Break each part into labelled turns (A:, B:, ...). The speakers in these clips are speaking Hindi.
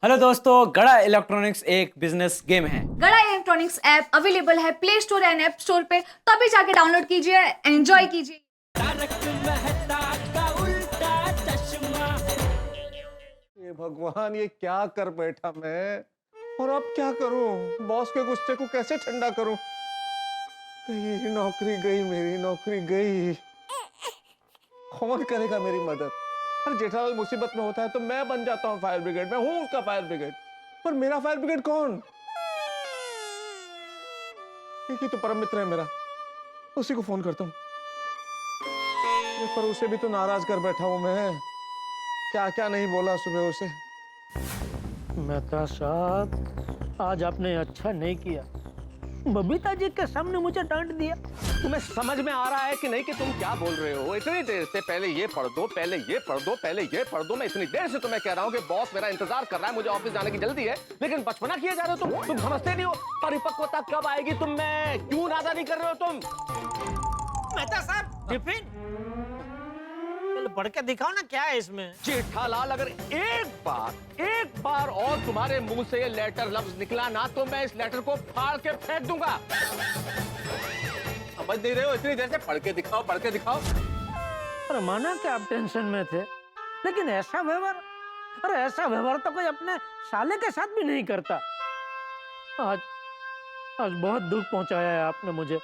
A: हेलो दोस्तों, गड़ा इलेक्ट्रॉनिक्स एक बिजनेस गेम है।
B: गड़ा इलेक्ट्रॉनिक्स ऐप अवेलेबल है play store and app store पे, तो अभी जाके डाउनलोड कीजिए, एंजॉय कीजिए।
C: ये भगवान, ये क्या कर बैठा मैं। और अब क्या करूं? बॉस के गुस्से को कैसे ठंडा करूं? गई नौकरी, गई मेरी नौकरी गई। कौन करेगा मेरी मदद? अरे जेठालाल मुसीबत में होता है तो मैं बन जाता हूँ फायर ब्रिगेड, मैं हूँ उसका फायर ब्रिगेड। पर मेरा फायर ब्रिगेड कौन? एक ही तो परम मित्र है मेरा, उसी को फोन करता हूँ। पर उसे भी तो नाराज कर बैठा हूं मैं। क्या क्या नहीं बोला सुबह उसे।
D: मेहता साहब, आज आपने अच्छा नहीं किया। बबीता जी के सामने मुझे डांट दिया।
C: तुम्हें समझ में आ रहा है कि नहीं कि तुम क्या बोल रहे हो? इतनी देर से पहले ये पढ़ दो, पहले ये पढ़ दो, पहले ये पढ़ दो। मैं इतनी देर से तुम्हें कह रहा हूँ कि बॉस मेरा इंतजार कर रहा है, मुझे ऑफिस जाने की जल्दी है, लेकिन बचपना किए जा रहे हो तुम समझते नहीं हो। परिपक्वता कब आएगी तुम में? क्यों नादा नहीं कर रहे हो तुम?
D: मेहता साहब, टिफिन पढ़ के दिखाओ ना, क्या है इसमें?
C: जेठालाल, अगर एक बार और तुम्हारे मुंह से ये लेटर लफ्ज निकला ना तो मैं इस लेटर को फाड़ के फेंक दूंगा। समझ नहीं रहे हो? इतनी देर से पढ़ के दिखाओ, पढ़ के दिखाओ।
D: अरे माना कि आप टेंशन में थे, लेकिन ऐसा व्यवहार, अरे ऐसा व्यवहार तो कोई अपने साले के साथ भी नहीं करता। आज आज बहुत दुख पहुंचाया है आपने मुझे।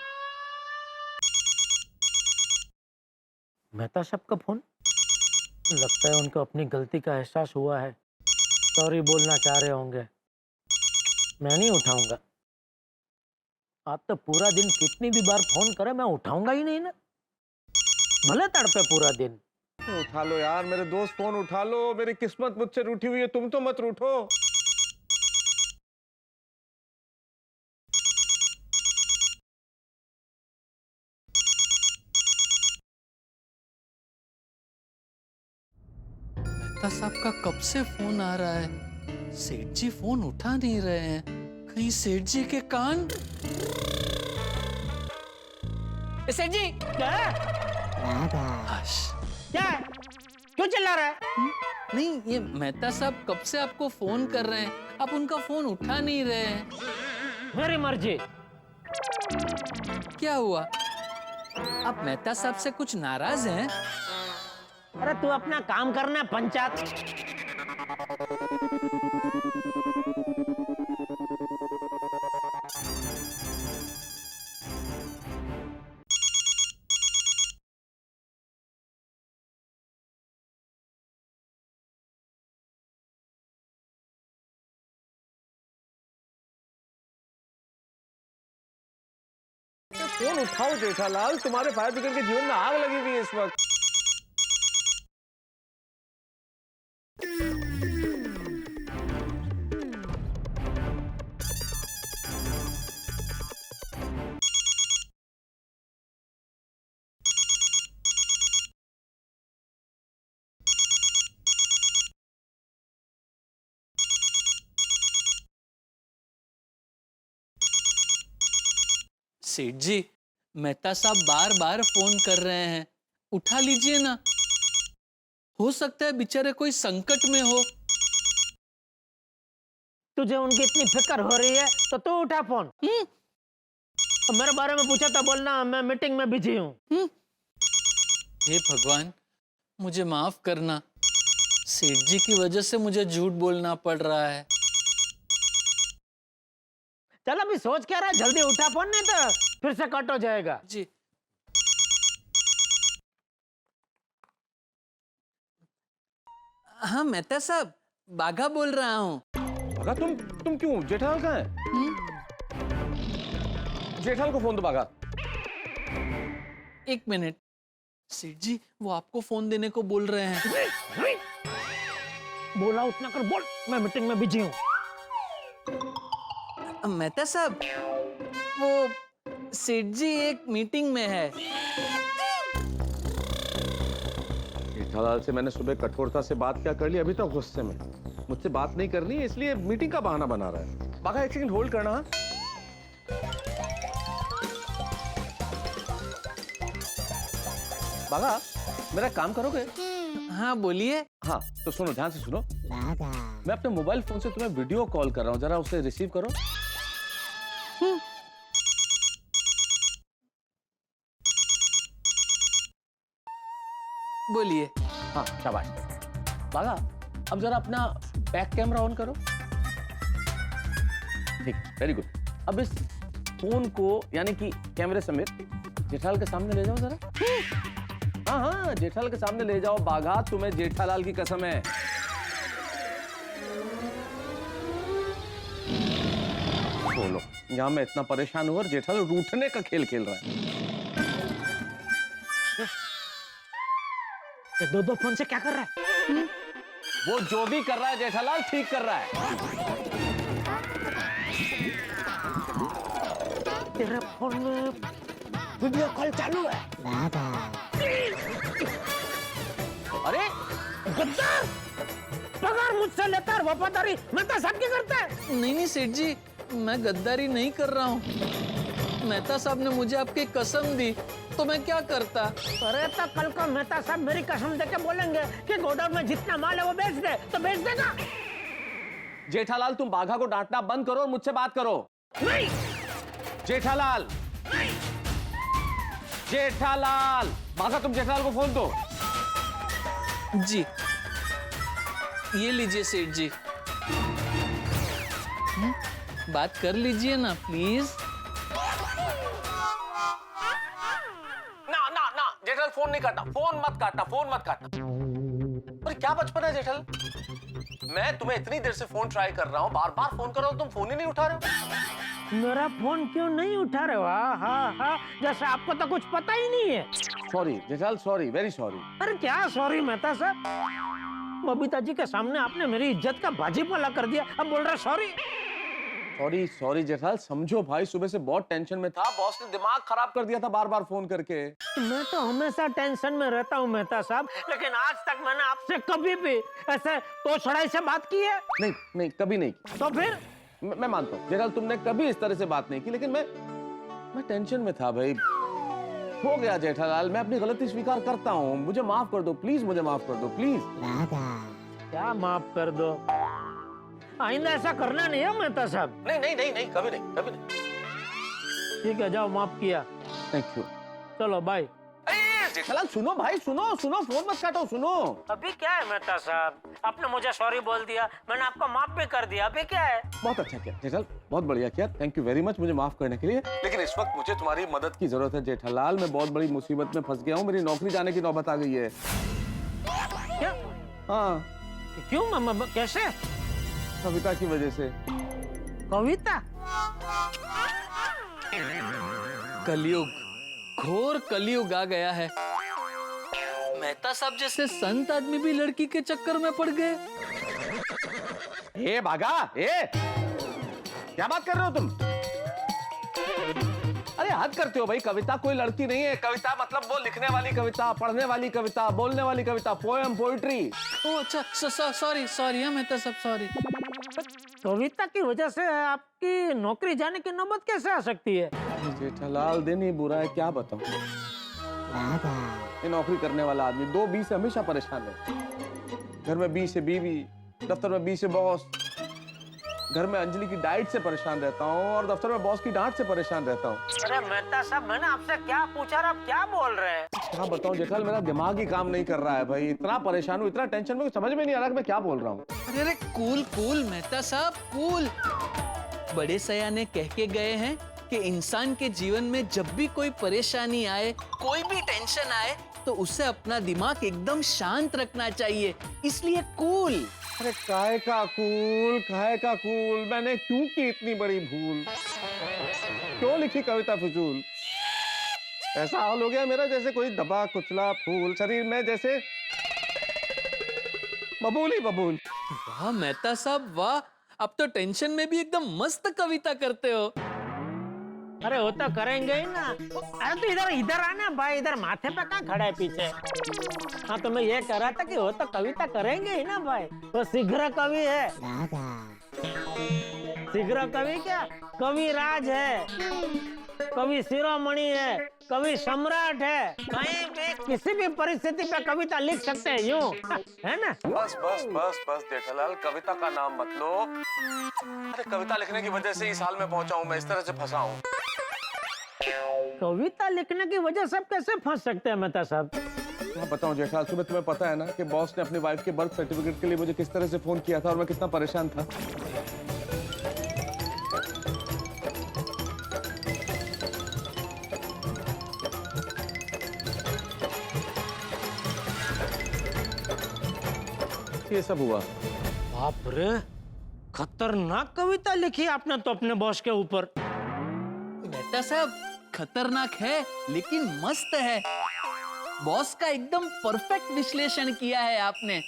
D: मेहता साहब का फोन, लगता है उनको अपनी गलती का एहसास हुआ है, सॉरी बोलना चाह रहे होंगे। मैं नहीं उठाऊंगा। आप तो पूरा दिन कितनी भी बार फोन करे, मैं उठाऊंगा ही नहीं ना, भले तड़पे पूरा दिन।
C: उठा लो यार मेरे दोस्त, फोन उठा लो। मेरी किस्मत मुझसे रूठी हुई है, तुम तो मत रूठो।
E: मेहता साहब का कब से फोन आ रहा है, सेठ जी फोन उठा नहीं रहे हैं। कहीं सेठ जी के कान। सेठ जी
D: क्या
E: हश।
D: क्या क्यों चिल्ला रहा है?
E: नहीं, ये मेहता साहब कब से आपको फोन कर रहे हैं, आप उनका फोन उठा नहीं रहे हैं।
D: मेरी मर्जी।
E: क्या हुआ, आप मेहता साहब से कुछ नाराज हैं?
D: अरे तू अपना काम करना, पंचायत।
C: फोन उठाओ जेठालाल, तुम्हारे फायर ब्रिगेड के जीवन में आग लगी हुई है इस वक्त।
E: सेठ जी, मेहता साहब बार बार फोन कर रहे हैं, उठा लीजिए ना। हो सकता है बेचारे कोई संकट में हो।
D: तुझे उनकी इतनी फिक्र हो रही है तो तू उठा फोन। मेरे बारे में पूछा था, बोलना मैं मीटिंग में बिजी हूँ।
E: हे भगवान, मुझे माफ करना। सेठ जी की वजह से मुझे झूठ बोलना पड़ रहा है।
D: चल अभी सोच क्या रहा है, जल्दी उठा फोन, नहीं तो फिर से कट हो जाएगा।
E: जी। हाँ मेहता साहब, बाघा बोल रहा हूँ।
C: बागा, तुम क्यों? जेठालाल कहाँ है? जेठालाल को फोन दो बागा।
E: एक मिनट, सेठ जी वो आपको फोन देने को बोल रहे हैं।
D: बोला उतना कर बोल, मैं मीटिंग में बिजी हूँ।
E: मेहता साहब, वो सेठ जी एक मीटिंग में है।
C: जेठालाल से मैंने सुबह कठोरता से बात क्या कर ली, अभी तक गुस्से में। मुझसे बात नहीं करनी है, इसलिए मीटिंग का बहाना बना रहा है। बागा एक सेकंड होल्ड करना। बागा, मेरा काम करोगे?
E: हाँ बोलिए।
C: हाँ तो सुनो, ध्यान से सुनो। मैं अपने मोबाइल फोन से तुम्हें वीडियो कॉल कर रहा हूँ, जरा उसे रिसीव करो।
E: बोलिए।
C: हाँ शाबाश। बागा, अब जरा अपना बैक कैमरा ऑन करो। ठीक, वेरी गुड। अब इस फोन को यानी कि कैमरे समेत जेठालाल के सामने ले जाओ जरा। हाँ हाँ, जेठालाल के सामने ले जाओ। बाघा, तुम्हें जेठालाल की कसम है। बोलो, यहाँ मैं इतना परेशान हूँ और जेठालाल रूठने का खेल खेल रहा है।
D: ये दो फोन से क्या कर रहा है?
C: वो जो भी कर रहा है जेठालाल ठीक कर रहा है।
D: तेरे फोन में वीडियो कॉल चालू है।
C: अरे
D: गद्दार, पगार मुझसे लेता है, वफादारी मेहता साहब की करता है।
E: नहीं सेठ जी, मैं गद्दारी नहीं कर रहा हूँ। मेहता साहब ने मुझे आपकी कसम दी तो मैं क्या करता।
D: अरे तो कल को मेहता साहब मेरी कसम देके बोलेंगे कि गोडाउन में जितना माल है वो बेच दे, तो बेच देगा।
C: जेठालाल, तुम बाघा को डांटना बंद करो और मुझसे बात करो।
D: नहीं
C: जेठालाल, जेठालाल, बाघा तुम जेठालाल को फोन दो।
E: जी ये लीजिए सेठ जी। बात कर लीजिए ना प्लीज।
C: ना जेठालाल, फोन नहीं काटना, फोन मत काटना, फोन मत काटना। अरे क्या बचपन है जेठालाल, मैं तुम्हें इतनी देर से फोन ट्राई कर रहा हूँ, बार बार फोन कर रहा हूँ, तुम फोन ही नहीं उठा रहे हो।
D: मेरा फोन क्यों नहीं उठा रहे हो? हाँ, जैसे आपको तो कुछ पता ही नहीं है।
C: Sorry Jethalal, sorry, very sorry.
D: अरे क्या सॉरी मेहता साहब, बबीता जी के सामने आपने मेरी इज्जत का बाजीपाला कर दिया, अब बोल रहे सॉरी।
C: सॉरी सॉरी जेठालाल, समझो भाई सुबह से बहुत टेंशन में था, बॉस ने दिमाग खराब कर दिया था बार बार फोन करके।
D: मैं तो हमेशा टेंशन में रहता हूँ मेहता साहब, लेकिन आज तक मैंने आपसे कभी भी ऐसे तो छड़ाई से बात की है?
C: नहीं, कभी नहीं की।
D: तो फिर
C: मैं मानता हूँ जेठालाल, तुमने कभी इस तरह से बात नहीं की, लेकिन मैं टेंशन में था भाई। हो गया जेठालाल, मैं अपनी गलती स्वीकार करता हूँ, मुझे माफ कर दो प्लीज, मुझे माफ कर दो प्लीज।
D: क्या माफ कर दो? आइंदा ऐसा करना नहीं है मेहता साहब।
C: नहीं, कभी नहीं।
D: ठीक है, जाओ, माफ किया।
C: Thank you.
D: चलो बाय।
C: जेठालाल सुनो भाई, सुनो, फोन मत काटो, सुनो।
D: अभी क्या है मेहता साहब, आपने मुझे सॉरी बोल दिया, मैंने आपको माफ भी कर दिया, अभी क्या है?
C: बहुत अच्छा किया जेठालाल, बहुत बढ़िया किया, थैंक यू वेरी मच मुझे माफ करने के लिए। लेकिन इस वक्त मुझे तुम्हारी मदद की जरूरत है जेठालाल, मैं बहुत बड़ी मुसीबत में फंस गया हूँ, मेरी नौकरी जाने की नौबत आ गई है।
D: क्या?
C: हाँ।
D: क्यों मामा, कैसे?
C: कविता की वजह से।
D: कविता?
E: कलयुग, घोर कलयुग आ गया है। मेहता साहब जैसे संत आदमी भी लड़की के चक्कर में पड़ गए।
C: ए भागा, क्या बात कर रहे हो तुम? अरे हद करते हो भाई, कविता कोई लड़की नहीं है। कविता मतलब वो लिखने वाली कविता, पढ़ने वाली कविता, बोलने वाली कविता, पोएम, पोइट्री।
E: ओ अच्छा, सॉरी हाँ मेहता साहब, सॉरी।
D: कविता की वजह से आपकी नौकरी जाने की नौबत कैसे आ सकती है?
C: जेठालाल दिन ही बुरा है, क्या बताऊं। ये नौकरी करने वाला आदमी 2 बी से हमेशा परेशान है। घर में बी से बीवी, दफ्तर में बी से बॉस, घर में अंजलि की डाइट से परेशान रहता हूँ और दफ्तर में बॉस की डांट से परेशान रहता हूँ।
D: अरे मेहता साहब, मैंने आपसे क्या पूछा और आप क्या बोल रहे हैं?
C: क्या बताऊं जेठालाल, मेरा दिमाग ही काम नहीं कर रहा है भाई, इतना परेशान हूँ, इतना टेंशन में, समझ में नहीं आ रहा कि मैं क्या बोल रहा हूँ।
E: अरे कूल मेहता साहब, कूल। बड़े सयाने कह के गए हैं कि इंसान के जीवन में जब भी कोई परेशानी आए, कोई भी टेंशन आए, तो उसे अपना दिमाग एकदम शांत रखना चाहिए, इसलिए कूल।
C: अरे काय का कूल, मैंने क्यों की इतनी बड़ी भूल, क्यों लिखी कविता फिजूल। ऐसा हाल हो गया मेरा जैसे कोई दबा कुचला फूल, शरीर में जैसे बबूल ही बबूल।
E: वाह मेहता साहब वाह, अब तो टेंशन में भी एकदम मस्त कविता करते हो।
D: अरे वो तो करेंगे ही ना। अरे तो इधर आना भाई, इधर माथे पे कहाँ खड़ा है पीछे? हाँ तो मैं ये कह रहा था कि वो तो कविता करेंगे ही ना भाई, वो शीघ्र कवि है। शीघ्र कवि क्या, कवि राज है, कवि शिरोमणि है, कवि सम्राट है, कहीं भी किसी भी परिस्थिति पे कविता लिख सकते हैं, यूं है ना?
C: बस बस बस बस जेठालाल, कविता का नाम मत लो। अरे कविता लिखने की वजह से इस हाल में पहुंचा हूं मैं, इस तरह से फंसा हूं।
D: कविता लिखने की वजह से आप कैसे फंस सकते हैं मेहता साहब?
C: मैं बताऊं जेठालाल, सुबह तुम्हें पता है ना कि बॉस ने अपनी वाइफ के बर्थ सर्टिफिकेट के लिए मुझे किस तरह से फोन किया था और मैं कितना परेशान था। ये सब हुआ।
D: बाप रे, खतरनाक कविता लिखी आपने तो अपने बॉस के ऊपर।
E: मेहता साहब, खतरनाक है लेकिन मस्त है। बॉस का एकदम परफेक्ट विश्लेषण किया है आपने।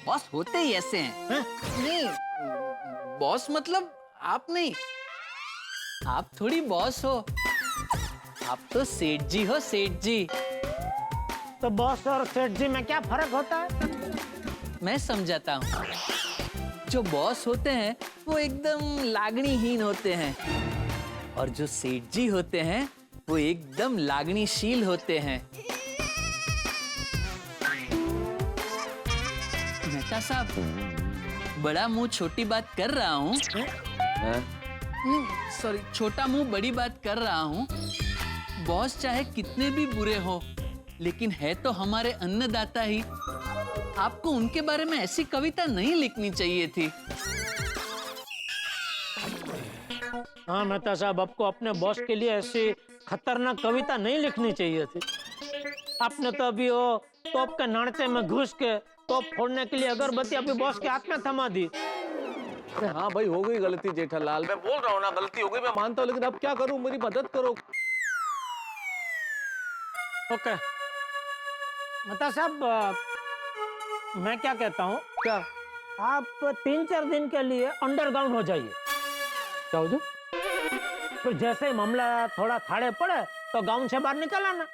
E: बॉस होते ही ऐसे हैं। नहीं, बॉस मतलब आप नहीं। आप थोड़ी बॉस हो, आप तो सेठ जी हो, सेठ जी।
D: तो बॉस और सेठ जी में क्या फर्क होता है?
E: मैं समझाता हूँ। जो बॉस होते हैं वो एकदम लागणीहीन होते हैं और जो सेठ जी होते हैं वो एकदम लागणीशील होते हैं। मेहता साहब, बड़ा मुंह छोटी बात कर रहा हूँ। सॉरी, छोटा मुंह बड़ी बात कर रहा हूँ। बॉस चाहे कितने भी बुरे हो, लेकिन है तो हमारे अन्नदाता ही। आपको उनके बारे में ऐसी कविता नहीं लिखनी चाहिए थी।
D: हाँ मेहता साहब, आपको अपने बॉस के लिए ऐसी खतरनाक कविता नहीं लिखनी चाहिए थी। आपने तो अभी वो तोप के नाड़चे में घुस के तोप फोड़ने के लिए अगरबत्ती अभी बॉस के हाथ में थमा दी।
C: हाँ भाई, हो गई गलती जेठालाल, मैं बोल रहा हूँ ना गलती हो गई, मैं मानता हूँ, लेकिन अब क्या करूँ, मेरी मदद करो।
D: ओके मेहता साहब, मैं क्या कहता हूँ,
C: क्या?
D: आप 3-4 दिन के लिए अंडरग्राउंड हो जाइए।
C: क्या हो जाए?
D: फिर जैसे ही मामला थोड़ा थाड़े पड़े तो गांव से बाहर निकल आना।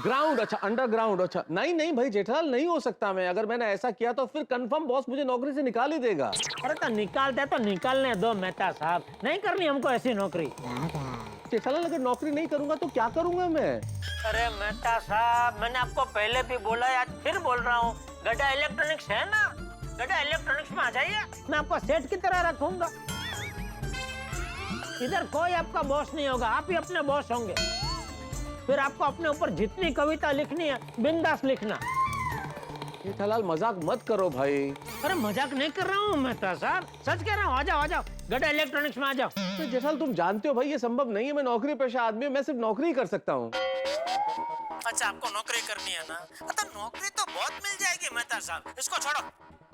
C: ग्राउंड? अच्छा, अंडरग्राउंड। अच्छा, नहीं नहीं भाई जेठालाल, नहीं हो सकता। मैं अगर मैंने ऐसा किया तो फिर कंफर्म बॉस मुझे नौकरी से निकाल ही देगा।
D: अरे तो निकालते तो निकालने दो मेहता साहब, नहीं करनी हमको ऐसी नौकरी।
C: जेठालाल, अगर नौकरी नहीं करूंगा तो क्या करूंगा मैं?
D: अरे मेहता साहब, मैंने आपको पहले भी बोला है, आज फिर बोल रहा हूँ, गड्ढा इलेक्ट्रॉनिक्स है ना, गड्ढा इलेक्ट्रॉनिक्स में आ जाइए, मैं आपको सेठ की तरह रखूंगा। इधर कोई आपका बॉस नहीं होगा, आप ही अपने बॉस होंगे। फिर आपको अपने ऊपर जितनी कविता लिखनी है बिंदास लिखना।
C: जेठालाल, मजाक मत करो भाई।
D: अरे मजाक नहीं कर रहा हूँ मेहता साहब, सच कह रहा हूँ। आ जाओ गड्ढा इलेक्ट्रॉनिक्स में आ जाओ।
C: तो जेठालाल, तुम जानते हो भाई ये संभव नहीं है, मैं नौकरी पेशा आदमी हूं, मैं सिर्फ नौकरी ही कर सकता हूँ।
D: अच्छा, आपको नौकरी करनी है ना, तो नौकरी तो बहुत मिल जाएगी मेहता साहब, इसको छोड़ो।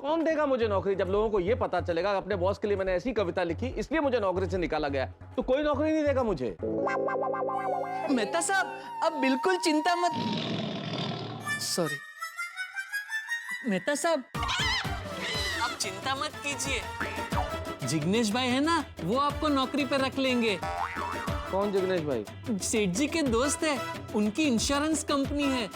C: कौन देगा मुझे नौकरी? जब लोगों को ये पता चलेगा कि अपने बॉस के लिए मैंने ऐसी कविता लिखी इसलिए मुझे नौकरी से निकाला गया, तो कोई नौकरी नहीं देगा मुझे।
E: मेहता साहब, अब बिल्कुल चिंता मत। सॉरी मेहता साहब, आप चिंता मत कीजिए। जिग्नेश भाई है ना, वो आपको नौकरी पर रख लेंगे।
C: कौन जिग्नेश भाई?
E: सेठ जी के दोस्त है, उनकी इंश्योरेंस कंपनी है।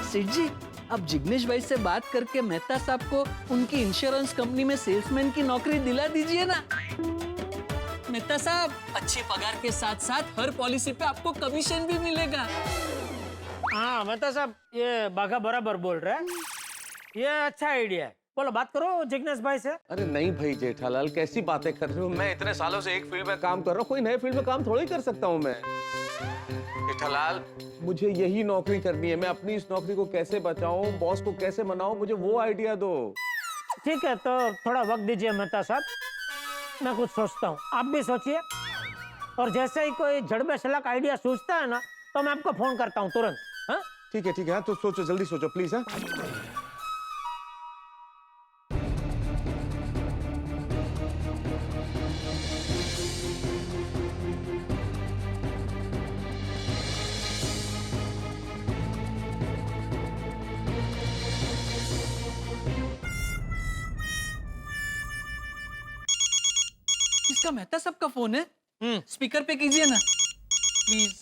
E: सेठ जी, अब जिग्नेश भाई से बात करके मेहता साहब को उनकी इंश्योरेंस कंपनी में सेल्समैन की नौकरी दिला दीजिए ना। मेहता साहब, अच्छी पगार के साथ साथ हर पॉलिसी पे आपको कमीशन भी मिलेगा।
D: हाँ मेहता साहब, ये बाघा बराबर बोल रहा है, ये अच्छा आइडिया है। बोलो, बात करो जिग्नेश भाई से।
C: अरे नहीं भाई जेठालाल, कैसी बातें कर रहे हो? मैं इतने सालों से एक फील्ड में काम कर रहा हूँ, कोई नए फील्ड में काम थोड़ी कर सकता हूँ मैं। जेठालाल, मुझे यही नौकरी करनी है। मैं अपनी इस नौकरी को कैसे बचाऊं, बॉस को कैसे मनाऊं, मुझे वो आइडिया दो।
D: ठीक है, तो थोड़ा वक्त दीजिए मेहता साहब, मैं कुछ सोचता हूँ, आप भी सोचिए। और जैसे ही कोई जड़बे-शलक आइडिया सूझता है ना, तो मैं आपको फोन करता हूँ तुरंत। हाँ
C: ठीक है, हाँ, तो सोचो, जल्दी सोचो प्लीज। हाँ,
E: इसका मेहता साहब का फोन है, स्पीकर पे कीजिए ना प्लीज।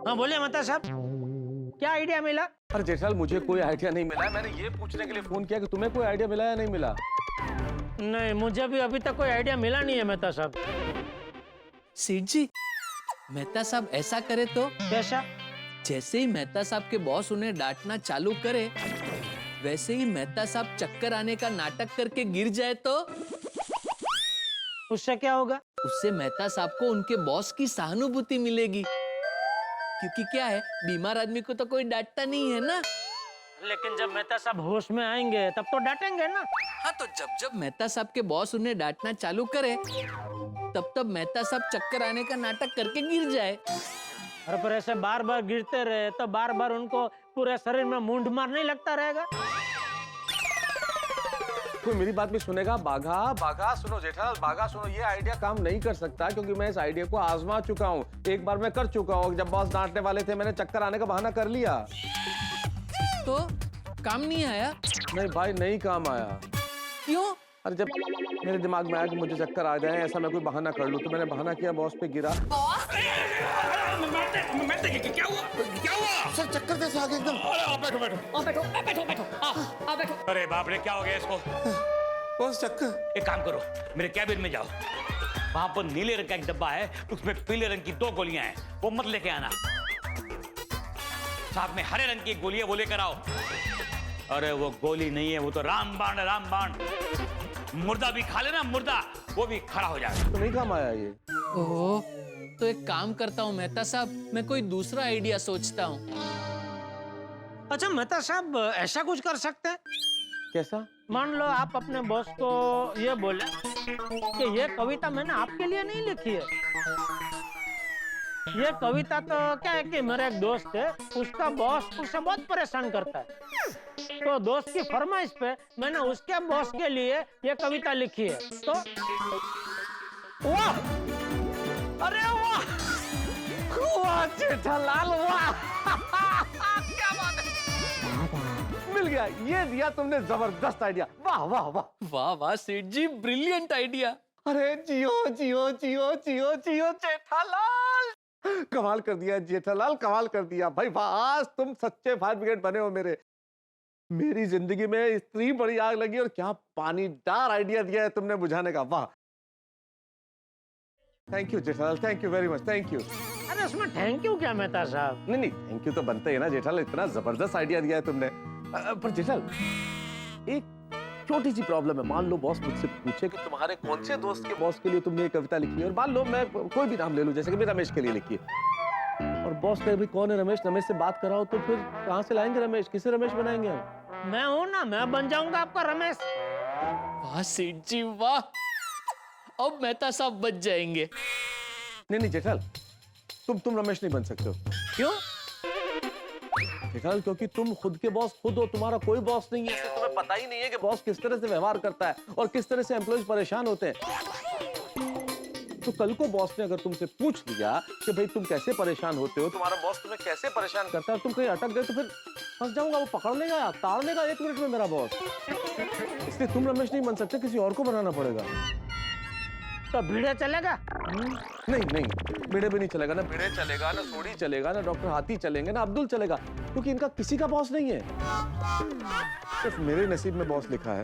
D: हाँ बोलिए मेहता साहब, क्या आइडिया मिला?
C: अरे जेठालाल, मुझे कोई आइडिया नहीं मिला है। मैंने ये पूछने के लिए फोन किया कि तुम्हें कोई आइडिया मिला या नहीं मिला।
D: नहीं, मुझे भी अभी तक कोई आइडिया मिला नहीं है मेहता साहब।
E: सेठ जी, मेहता साहब ऐसा करे तो?
D: कैसा?
E: जैसे ही मेहता साहब के बॉस उन्हें डांटना चालू करे, वैसे ही मेहता साहब चक्कर आने का नाटक करके गिर जाए तो?
D: उससे क्या होगा?
E: उससे मेहता साहब को उनके बॉस की सहानुभूति मिलेगी, क्योंकि क्या है, बीमार आदमी को तो कोई डांटता नहीं है ना।
D: लेकिन जब मेहता साहब होश में आएंगे तब तो डांटेंगे ना।
E: हाँ, तो जब जब मेहता साहब के बॉस उन्हें डांटना चालू करे, तब तब मेहता साहब चक्कर आने का नाटक करके गिर जाए।
D: और पर ऐसे बार बार गिरते रहे तो बार बार उनको पूरे शरीर में मूंढ मार नहीं लगता रहेगा?
C: कोई मेरी बात भी सुनेगा? बाघा बाघा सुनो जेठालाल, बाघा सुनो, ये आइडिया काम नहीं कर सकता, क्योंकि मैं इस आइडिया को आजमा चुका हूँ। एक बार मैं कर चुका हूँ, जब बॉस डांटने वाले थे मैंने चक्कर आने का बहाना कर लिया।
E: तो काम नहीं आया?
C: नहीं भाई, नहीं काम आया।
E: क्यों?
C: अरे जब मेरे दिमाग में आया कि मुझे चक्कर आ जाए, ऐसा मैं कोई बहाना कर लूं, तो मैंने बहाना किया, बॉस पे गिरा।
F: क्या हुआ?
C: सर चक्कर जैसे आ गया एकदम।
F: अरे बाप रे, क्या हो गया इसको?
C: बॉस चक्कर।
F: एक काम करो, मेरे कैबिन में जाओ, वहां पर नीले रंग का एक डब्बा है, उसमें पीले रंग की 2 गोलियां हैं, वो मत लेके आना। साथ में हरे रंग की एक गोली है, वो लेकर आओ। अरे वो गोली नहीं है, वो तो रामबाण है, रामबाण। मुर्दा भी खा लेना, मुर्दा, वो भी खड़ा हो जाएगा।
C: तो नहीं काम आया ये?
E: ओह, तो एक काम करता हूँ मेहता साहब, मैं कोई दूसरा आइडिया सोचता हूँ।
D: अच्छा मेहता साहब, ऐसा कुछ कर सकते हैं?
C: कैसा?
D: मान लो आप अपने बॉस को ये बोले कि ये कविता मैंने आपके लिए नहीं लिखी है। ये कविता तो क्या है कि मेरा एक दोस्त है, उसका बॉस उसे बहुत परेशान करता है, तो दोस्त की फरमाइश पे मैंने उसके बॉस के लिए ये कविता लिखी है। तो वाह, अरे वाह, वाह जेठालाल, वाह क्या बात है,
C: मिल गया, ये दिया तुमने जबरदस्त आइडिया। वाह वाह वाह
E: वाह वाह सेठ जी, ब्रिलियंट आइडिया।
C: अरे जियो जियो जियो जियो जियो जेठालाल, कमाल कर दिया जेठालाल, कमाल कर दिया भाई। वाह, आज तुम सच्चे फायर ब्रिगेड बने हो मेरे। मेरी जिंदगी में इतनी बड़ी आग लगी और क्या पानीदार आइडिया दिया है तुमने बुझाने का। वाह, thank you Jethalal, thank you very much, thank you.
D: अरे उसमें थैंक यू क्या मेहता साहब?
C: नहीं नहीं, थैंक यू तो बनते है ना जेठालाल, इतना जबरदस्त आइडिया दिया है तुमने। पर जेठालाल, एक छोटी सी प्रॉब्लम है। मान लो बॉस मुझसे पूछे कि तुम्हारे कौन से दोस्त के बॉस के लिए तुमने ये कविता लिखी है, और मान लो मैं कोई भी नाम ले लूं, जैसे कि मैं रमेश के लिए लिखी है, और बॉस कहे भाई कौन है रमेश, रमेश से बात कराओ, तो फिर कहाँ से लाएंगे रमेश, किसे रमेश बनाएंगे हम?
D: मैं हूं ना, मैं बन जाऊंगा आपका रमेश।
E: वाह सेठ जी वाह, अब मेहता साहब बच जाएंगे।
C: नहीं नहीं जेठालाल, तुम रमेश नहीं बन सकते हो।
D: क्यों?
C: जेठालाल, क्योंकि तुम खुद के बॉस खुद हो, तुम्हारा कोई बॉस नहीं है, इसलिए तुम्हें पता ही नहीं है कि बॉस किस तरह से व्यवहार करता है और किस तरह से एम्प्लॉइज परेशान होते हैं। तो कल को बॉस ने अगर तुमसे पूछ लिया कि भाई तुम कैसे परेशान होते हो, तुम्हारा बॉस तुम्हें कैसे परेशान करता है, और तुम कहीं अटक गए, तो फिर फंस जाऊंगा, वो पकड़ लेगा, ताड़ लेगा 1 मिनट में मेरा बॉस। इसलिए तुम रमेश नहीं बन सकते, किसी और को बनाना पड़ेगा।
D: तो भिड़े चलेगा?
C: नहीं नहीं, भिड़े भी नहीं चलेगा, ना भिड़े चलेगा, ना सोडी चलेगा, ना डॉक्टर हाथी चलेंगे, ना अब्दुल चलेगा, क्योंकि इनका किसी का बॉस नहीं है, सिर्फ मेरे नसीब में बॉस लिखा है।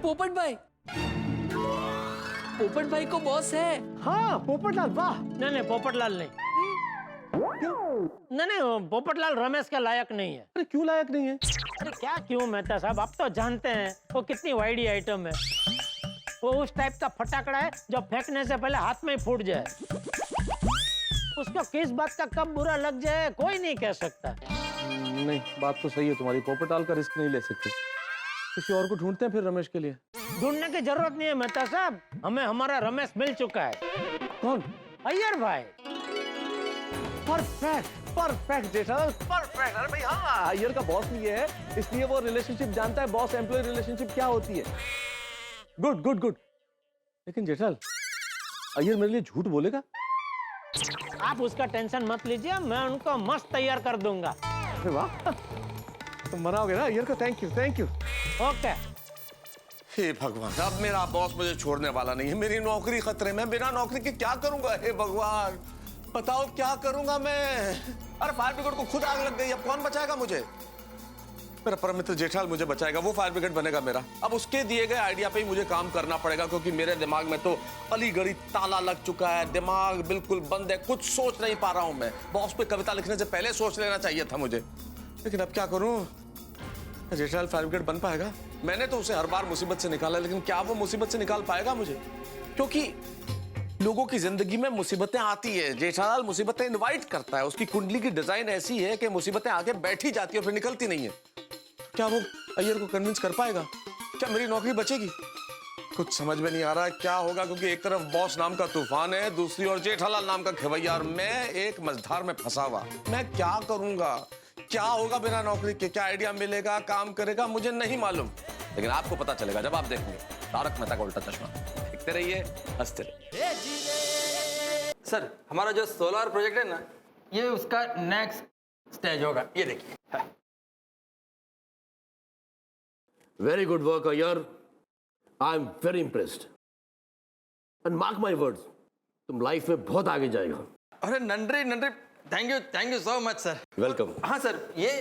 E: पोपट भाई, पोपट भाई को बॉस है।
C: हाँ पोपटलाल, वाह।
D: नहीं पोपटलाल नहीं। नहीं, पोपटलाल रमेश के लायक नहीं है।
C: अरे क्यों लायक नहीं है?
D: अरे क्या क्यों मेहता साहब, आप तो जानते हैं वो कितनी वाइडी आइटम है। वो उस टाइप का फटाकड़ा है जो फेंकने से पहले हाथ में ही फूट जाए। उसको किस बात का कब बुरा लग जाए कोई नहीं कह सकता।
C: नहीं, बात तो सही है तुम्हारी, पोपटलाल का रिस्क नहीं ले सकते, किसी और को ढूंढते हैं फिर रमेश के लिए।
D: ढूंढने की जरूरत नहीं है मेहता साहब, हमें हमारा रमेश मिल चुका है।
C: कौन?
D: अय्यर भाई।
C: Perfect perfect Jethalal, perfect. अरे भाई हाँ, अय्यर का बॉस भी है, इसलिए वो रिलेशनशिप जानता है, बॉस एम्प्लॉय रिलेशनशिप क्या होती है। Good good good. लेकिन जेठालाल, अय्यर मेरे लिए झूठ बोलेगा?
D: आप उसका टेंशन मत लीजिए, मैं उनको मस्त तैयार कर दूंगा।
C: अरे वाह, तुम मनाओगे ना अय्यर को? Thank you thank you.
D: Okay.
C: हे भगवान, अब मेरा बॉस मुझे छोड़ने वाला नहीं है, मेरी नौकरी खतरे में, बिना नौकरी के क्या करूंगा? हे भगवान बताओ क्या करूंगा मैं? अरे फायर ब्रिगेड को खुद आग लग गई, अब कौन बचाएगा मुझे? मेरा परम मित्र जेठालाल मुझे बचाएगा, वो फायर ब्रिगेड बनेगा मेरा। अब उसके दिए गए आइडिया पे ही मुझे काम करना पड़ेगा, क्योंकि मेरे दिमाग में तो अलीगढ़ी ताला लग चुका है, दिमाग बिल्कुल बंद है, कुछ सोच नहीं पा रहा हूं मैं। बॉस पे कविता लिखने से पहले सोच लेना चाहिए था मुझे, लेकिन अब क्या करूं? जेठालाल फायर ब्रिगेड बन पाएगा? मैंने तो उसे हर बार मुसीबत से निकाला, लेकिन क्या वो मुसीबत से निकाल पाएगा मुझे? क्योंकि लोगों की जिंदगी में मुसीबतें आती है, जेठालाल मुसीबतें इनवाइट करता है। उसकी कुंडली की डिजाइन ऐसी है कि मुसीबतें आके बैठी जाती है और फिर निकलती नहीं है। क्या वो अय्यर को कन्विंस कर पाएगा? क्या मेरी नौकरी बचेगी? कुछ समझ में नहीं आ रहा है क्या होगा, क्योंकि एक तरफ बॉस नाम का तूफान है, दूसरी ओर जेठालाल नाम का खेवैया, और मैं एक मझधार में फंसा हुआ। मैं क्या करूंगा? क्या होगा बिना नौकरी के? क्या आइडिया मिलेगा, काम करेगा, मुझे नहीं मालूम, लेकिन आपको पता चलेगा जब आप देखेंगे तारक मेहता का उल्टा चश्मा। देखते रहिए, हंसते रहिए।
G: सर, हमारा जो सोलर प्रोजेक्ट है ना, ये उसका नेक्स्ट स्टेज होगा। ये देखिए।
H: Very good work, Ayyar. I'm very impressed. And mark my words, तुम लाइफ में बहुत आगे जाएगा।
G: अरे नंद्री नंद्री, thank you so much sir.
H: Welcome.
G: हाँ सर, ये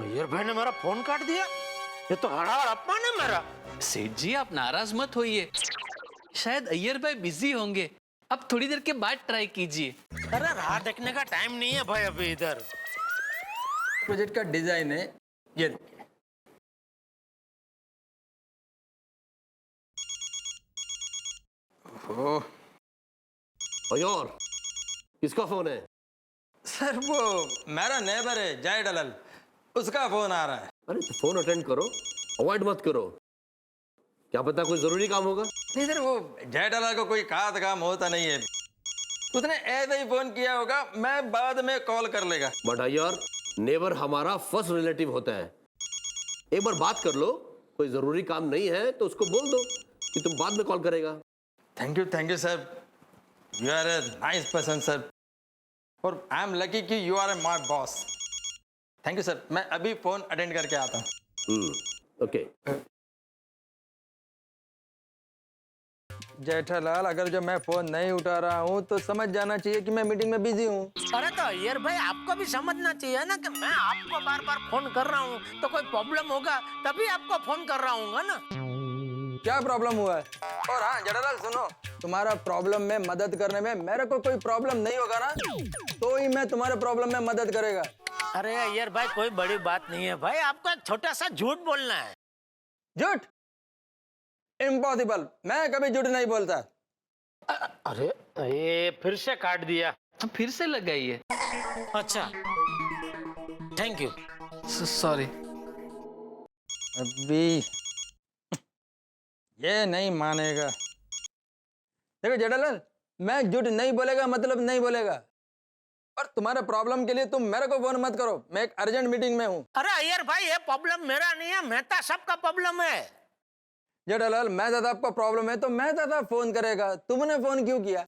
D: अय्यर भाई ने मेरा फोन काट दिया, ये तो हड़ाहड़ अपमान है मेरा।
E: सेठ जी आप नाराज मत होइए, शायद अय्यर भाई बिजी होंगे, अब थोड़ी देर के बाद ट्राई कीजिए।
D: अरे राह देखने का टाइम नहीं है भाई अभी इधर।
G: प्रोजेक्ट का डिजाइन है, ये देखिए। ओह
H: अय्यर, किसका फोन है?
G: सर, वो मेरा नेबर है जय दलाल, उसका फोन आ रहा है।
H: अरे तो फोन अटेंड करो, अवॉइड मत करो, क्या पता कोई जरूरी काम होगा।
G: नहीं सर, वो जय दलाल को कोई खास काम होता नहीं है, उसने ऐसे ही फोन किया होगा, मैं बाद में कॉल कर लेगा।
H: बट अय्यर, नेबर हमारा फर्स्ट रिलेटिव होता है, एक बार बात कर लो, कोई जरूरी काम नहीं है तो उसको बोल दो कि तुम बाद में कॉल करेगा।
G: Thank you sir, you are a nice person sir, और आई एम लकी कि you are my boss. Thank you sir, मैं अभी फोन अटेंड करके आता हूँ।
H: ओके।
G: जेठालाल, अगर जो मैं फोन नहीं उठा रहा हूँ तो समझ जाना चाहिए कि मैं मीटिंग में बिजी हूँ।
D: अरे तो अय्यर भाई आपको भी समझना चाहिए ना कि मैं आपको बार बार फोन कर रहा हूँ, तो कोई प्रॉब्लम होगा तभी आपको फोन कर रहा हूँ ना।
G: क्या प्रॉब्लम हुआ है? और हाँ जेठालाल सुनो, तुम्हारा प्रॉब्लम में मदद करने में मेरे को कोई प्रॉब्लम नहीं होगा ना, तो ही मैं तुम्हारे प्रॉब्लम में मदद करेगा।
D: अरे अय्यर भाई कोई बड़ी बात नहीं है भाई, आपको एक छोटा सा झूठ बोलना है।
G: झूठ? इम्पॉसिबल, मैं कभी झूठ नहीं बोलता।
D: अरे ये फिर से काट दिया।
E: फिर से लगाइए।
D: अच्छा, थैंक यू।
E: सॉरी।
G: अभी ये नहीं मानेगा। देखो जेठालाल, मैं झूठ नहीं बोलेगा मतलब नहीं बोलेगा, और तुम्हारे प्रॉब्लम के लिए तुम मेरे को फोन मत करो, मैं एक अर्जेंट मीटिंग में हूँ।
D: अरे अय्यर भाई ये प्रॉब्लम मेरा नहीं है, मेहता सबका प्रॉब्लम है।
G: जेठालाल, मेहता साहब का प्रॉब्लम है तो मेहता साहब फोन करेगा, तुमने फोन क्यों किया?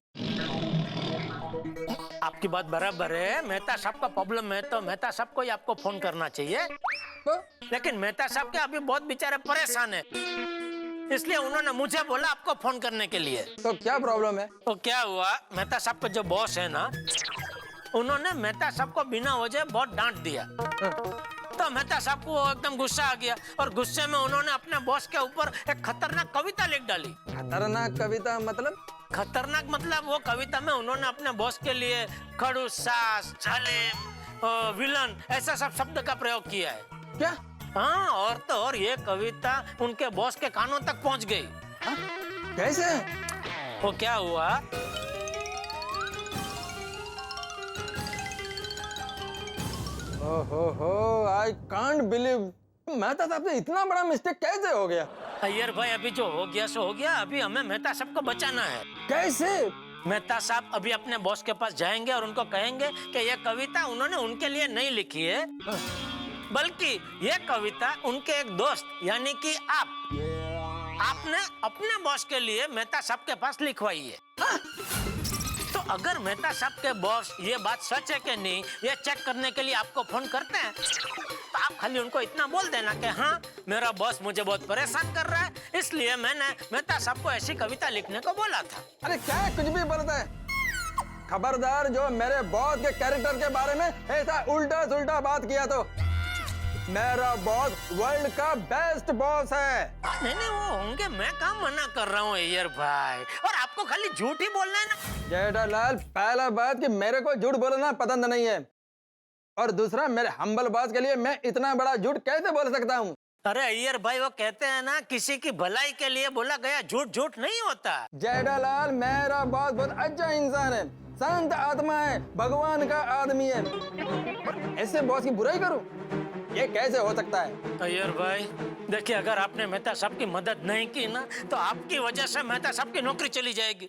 D: आपकी बात बराबर है, मेहता साहब का प्रॉब्लम है तो मेहता साहब को ही आपको फोन करना चाहिए,
G: तो
D: लेकिन मेहता साहब के अभी बहुत बेचारे परेशान है, इसलिए उन्होंने मुझे बोला आपको फोन करने के लिए।
G: तो क्या प्रॉब्लम है?
D: तो क्या हुआ, मेहता साहब का जो बॉस है ना, उन्होंने मेहता साहब को बिना वजह बहुत डांट दिया, तो मेहता साहब को एकदम गुस्सा आ गया, और गुस्से में उन्होंने अपने बॉस के ऊपर एक खतरनाक कविता लिख डाली।
G: खतरनाक कविता मतलब?
D: खतरनाक मतलब वो कविता में उन्होंने अपने बॉस के लिए खड़ूस, सास, जालिम, विलन ऐसा सब शब्द का प्रयोग किया है।
G: क्या?
D: हाँ, और तो और ये कविता उनके बॉस के कानों तक पहुंच गई।
G: कैसे?
D: वो क्या हुआ,
G: ओहो, आई कांट बिलीव, मेहता साहब से इतना बड़ा मिस्टेक कैसे हो गया?
D: अय्यर भाई अभी जो हो गया सो हो गया, अभी हमें मेहता साहब को बचाना है।
G: कैसे?
D: मेहता साहब अभी अपने बॉस के पास जाएंगे और उनको कहेंगे कि ये कविता उन्होंने उनके लिए नहीं लिखी है, बल्कि ये कविता उनके एक दोस्त यानी कि आपने अपने बॉस के लिए मेहता साहब के पास लिखवाई है। तो अगर मेहता साहब के बॉस ये बात सच है कि नहीं ये चेक करने के लिए आपको फोन करते हैं, तो आप खाली उनको इतना बोल देना कि हाँ मेरा बॉस मुझे बहुत परेशान कर रहा है, इसलिए मैंने मेहता साहब को ऐसी कविता लिखने को बोला था।
G: अरे क्या है, कुछ भी बोलता है। खबरदार जो मेरे बॉस के कैरेक्टर के बारे में ऐसा उल्टा सुल्टा बात किया तो मेरा बॉस वर्ल्ड का बेस्ट बॉस है।
D: नहीं वो होंगे, मैं काम मना कर रहा हूँ अय्यर भाई, और आपको खाली झूठ ही बोलना है ना।
G: जेठालाल, पहला बात कि मेरे को झूठ बोलना पसंद नहीं है, और दूसरा मेरे हम्बल बॉस के लिए मैं इतना बड़ा झूठ कैसे बोल सकता हूँ।
D: अरे अय्यर भाई, वो कहते हैं ना, किसी की भलाई के लिए बोला गया झूठ झूठ नहीं होता।
G: जेठालाल, मेरा बॉस बहुत अच्छा इंसान है, शांत आत्मा है, भगवान का आदमी है, और ऐसे बॉस की बुराई करूं, ये कैसे हो सकता है?
D: अय्यर भाई देखिए, अगर आपने मेहता साहब की मदद नहीं की ना, तो आपकी वजह से मेहता साहब की नौकरी चली जाएगी,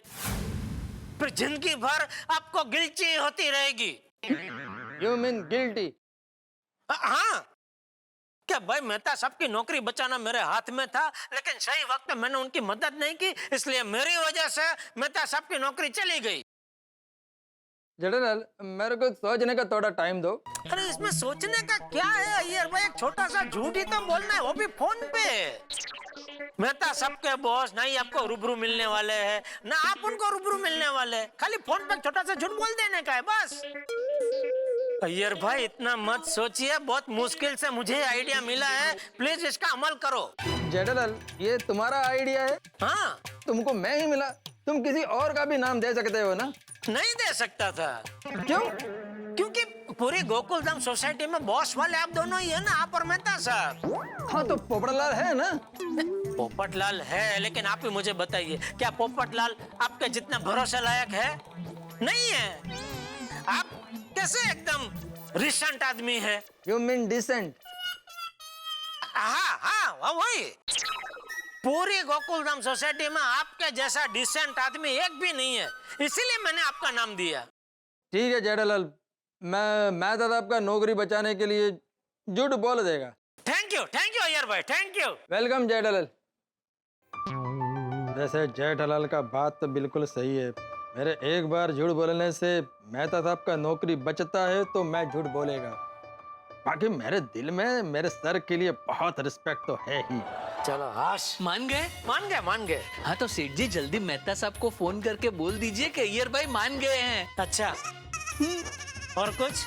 D: फिर जिंदगी भर आपको गिल्टी होती रहेगी।
G: You mean guilty?
D: हाँ, क्या भाई मेहता साहब की नौकरी बचाना मेरे हाथ में था, लेकिन सही वक्त में मैंने उनकी मदद नहीं की, इसलिए मेरी वजह से मेहता साहब की नौकरी चली गई।
G: जेठालाल, मेरे को सोचने का थोड़ा टाइम दो।
D: अरे इसमें सोचने का क्या है अय्यर भाई, एक छोटा सा झूठ ही तो बोलना है, वो भी फोन पे। मेहता साहब के बॉस ना ही आपको रूबरू मिलने वाले हैं, ना आप उनको रूबरू मिलने वाले हैं, खाली फोन पे छोटा सा झूठ बोल देने का है बस। अय्यर भाई इतना मत सोचिए, बहुत मुश्किल से मुझे आइडिया मिला है, प्लीज इसका अमल करो।
G: जेठालाल, ये तुम्हारा आइडिया है?
D: हाँ,
G: तुमको मैं ही मिला, तुम किसी और का भी नाम दे सकते हो ना?
D: नहीं दे सकता था।
G: क्यों?
D: क्योंकि पूरी गोकुलधाम सोसाइटी में बॉस वाले आप दोनों ही है ना, आप और मेहता साहब।
G: हाँ, तो पोपटलाल है ना?
D: पोपटलाल है, लेकिन आप ही मुझे बताइए, क्या पोपटलाल आपके जितना भरोसे लायक है? नहीं है। आप कैसे एकदम रिसेंट आदमी है?
G: You mean decent?
D: हाँ वही। पूरी गोकुलधाम सोसाइटी में आपके जैसा डिसेंट आदमी एक भी नहीं है, इसीलिए मैंने आपका नाम दिया।
G: ठीक है जेठालाल, मैं तो आपका नौकरी बचाने के लिए झूठ बोल देगा।
D: थैंक यू अय्यर भाई, थैंक यू।
G: वेलकम जेठालाल। वैसे जेठालाल का बात तो बिल्कुल सही है, मेरे एक बार झूठ बोलने से मेहता साहब का नौकरी बचता है तो मैं झूठ बोलेगा। बाकी मेरे दिल में मेरे सर के लिए बहुत रिस्पेक्ट तो है ही।
D: चलो हाश,
E: मान गए?
D: मान गए।
E: हाँ तो सेठ जी जल्दी मेहता साहब को फोन करके बोल दीजिए कि अय्यर भाई मान गए हैं।
D: अच्छा, और कुछ?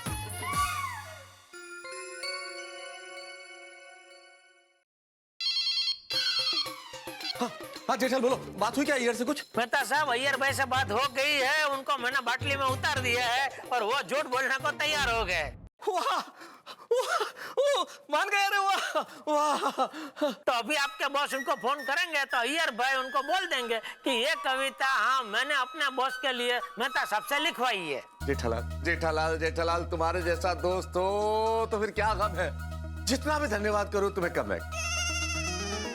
C: हाँ जेठालाल, बोलो, बात हुई क्या अय्यर से कुछ?
D: मेहता साहब, अय्यर भाई से बात हो गई है, उनको मैंने बाटली में उतार दिया है और वो झूठ बोलने को तैयार हो गए।
C: वाह, मान गए? अरे वाह।
D: तो अभी आपके बॉस उनको फोन करेंगे तो अय्यर भाई उनको बोल देंगे कि ये कविता हाँ मैंने अपने बॉस के लिए मेहता साहब से लिखवाई है।
C: जेठालाल, तुम्हारे जैसा दोस्त हो तो फिर क्या गम है, जितना भी धन्यवाद करो तुम्हें कम है।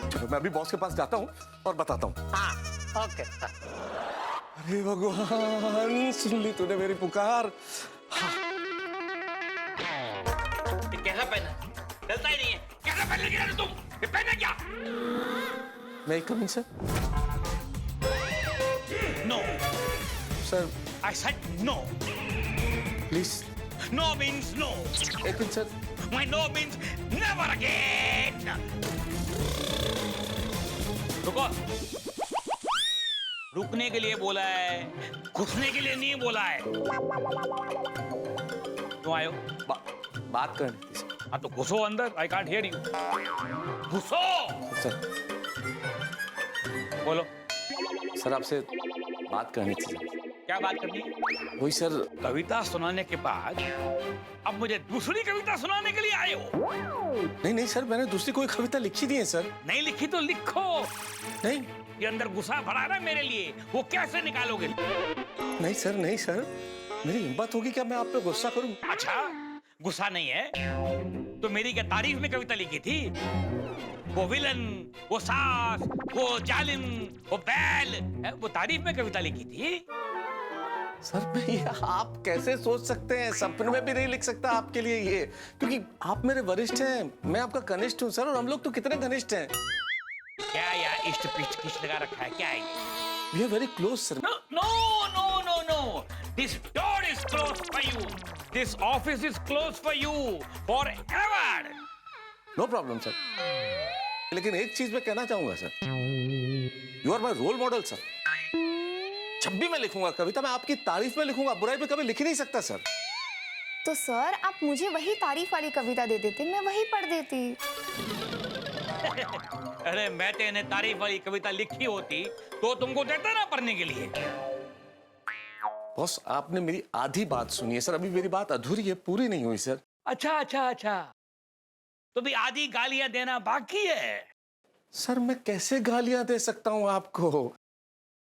C: चलो मैं अभी बॉस के पास जाता हूँ और बताता हूँ।
D: हाँ, ओके।
C: अरे भगवान, सुन ली तूने मेरी पुकार।
F: कैसा पहना? चलता ही नहीं है। कैसा पहन लेके तुम? ये पहना क्या?
C: मैं come in sir?
F: No.
C: Sir
F: I said no.
C: Please.
F: No means no.
C: एक minute sir.
F: My no means never again. रुको। रुकने के लिए बोला है, घुसने के लिए नहीं बोला है। क्यों आए हो?
C: बात करनी थी सर।
F: हाँ तो घुसो अंदर। I can't hear you. घुसो।
C: सर
F: बोलो।
C: सर आपसे बात करनी थी सर।
F: क्या बात करनी है?
C: वही सर।
F: कविता सुनाने के बाद अब मुझे दूसरी कविता सुनाने के लिए आए हो?
C: नहीं सर, मैंने दूसरी कोई कविता लिखी नहीं है सर।
F: नहीं लिखी तो लिखो।
C: नहीं
F: ये अंदर गुस्सा भरा है ना मेरे लिए, वो कैसे निकालोगे?
C: नहीं सर, मेरी हिम्मत होगी क्या मैं आप पे गुस्सा करूं?
F: अच्छा, गुस्सा नहीं है तो मेरी क्या तारीफ में कविता लिखी थी? वो विलन, वो सास, वो जालिम, वो बैल, वो तारीफ में कविता लिखी थी?
C: सर मैं ये आप कैसे सोच सकते हैं, सपने में भी नहीं लिख सकता आपके लिए ये, क्योंकि आप मेरे वरिष्ठ हैं, मैं आपका कनिष्ठ हूँ सर, और हम लोग तो कितने घनिष्ठ हैं।
F: क्या यार इष्ट पिष्ट किस लगा रखा है, क्या है?
C: We are very close sir.
F: No. This door is closed for you. This office is closed for you forever.
C: No problem sir. लेकिन एक चीज मैं कहना चाहूंगा sir, you are my role model sir. जब भी मैं लिखूंगा कविता, मैं आपकी तारीफ में लिखूंगा, बुराई पे कभी लिख ही नहीं सकता सर।
I: तो सर आप मुझे वही तारीफ वाली कविता दे देते, मैं वही पढ़ देती।
F: अरे मैं तेने तारीफ वाली कविता लिखी होती तो तुमको देता ना पढ़ने के लिए।
C: बॉस आपने मेरी आधी बात सुनी है सर, अभी मेरी बात अधूरी है, पूरी नहीं हुई सर।
F: अच्छा, तो भी आधी गालियां देना बाकी है।
C: सर मैं कैसे गालियां दे सकता हूं आपको?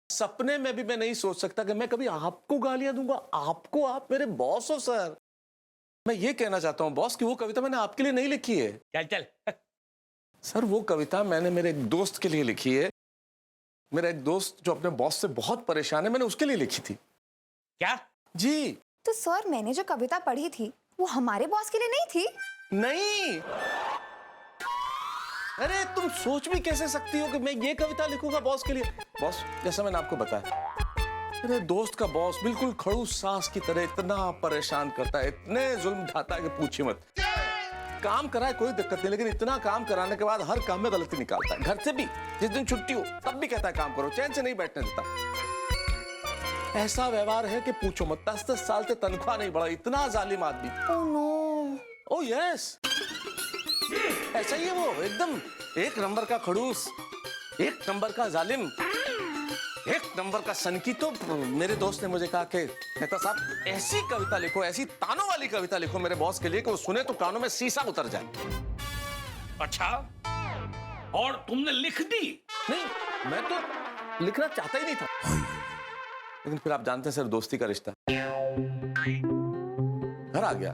C: सपने में भी मैं नहीं सोच सकता कि मैं कभी आपको गालियां दूंगा। आपको, आप मेरे बॉस हो सर। मैं ये कहना चाहता हूं बॉस कि वो कविता मैंने आपके लिए नहीं लिखी है।
F: चल
C: सर वो कविता मैंने मेरे एक दोस्त के लिए लिखी है। मेरा एक दोस्त जो अपने बॉस से बहुत परेशान है, मैंने उसके लिए लिखी थी।
F: क्या?
C: जी।
I: तो सर मैंने जो कविता पढ़ी थी वो हमारे बॉस के लिए नहीं थी?
C: नहीं, अरे तुम सोच भी कैसे सकती हो कि मैं ये कविता लिखूंगा बॉस के लिए? बॉस जैसा मैंने आपको बताया, मेरे दोस्त का बॉस बिल्कुल खड़ूस सास की तरह इतना परेशान करता है, इतने जुल्म ढाता है कि पूछिए मत। काम कराए कोई दिक्कत नहीं, लेकिन इतना काम कराने के बाद हर काम में गलती निकालता है। घर से भी, जिस दिन छुट्टी हो तब भी कहता है काम करो, चैन से नहीं बैठने देता। ऐसा व्यवहार है कि पूछो मत। 10-10 साल से तनख्वाह नहीं बढ़ा, इतना जालिम आदमी।
I: Oh no.
C: ओह यस, ऐसा ही है वो, एकदम एक नंबर का खड़ूस, एक नंबर का जालिम, एक नंबर का सनकी। तो मेरे दोस्त ने मुझे कहा कि मेहता साहब ऐसी कविता लिखो, ऐसी तानों वाली कविता लिखो मेरे बॉस के लिए कि वो सुने तो कानों में शीशा उतर जाए।
F: अच्छा, और तुमने लिख दी?
C: नहीं, मैं तो लिखना चाहता ही नहीं था, लेकिन फिर आप जानते हैं सर, दोस्ती का रिश्ता। घर आ गया,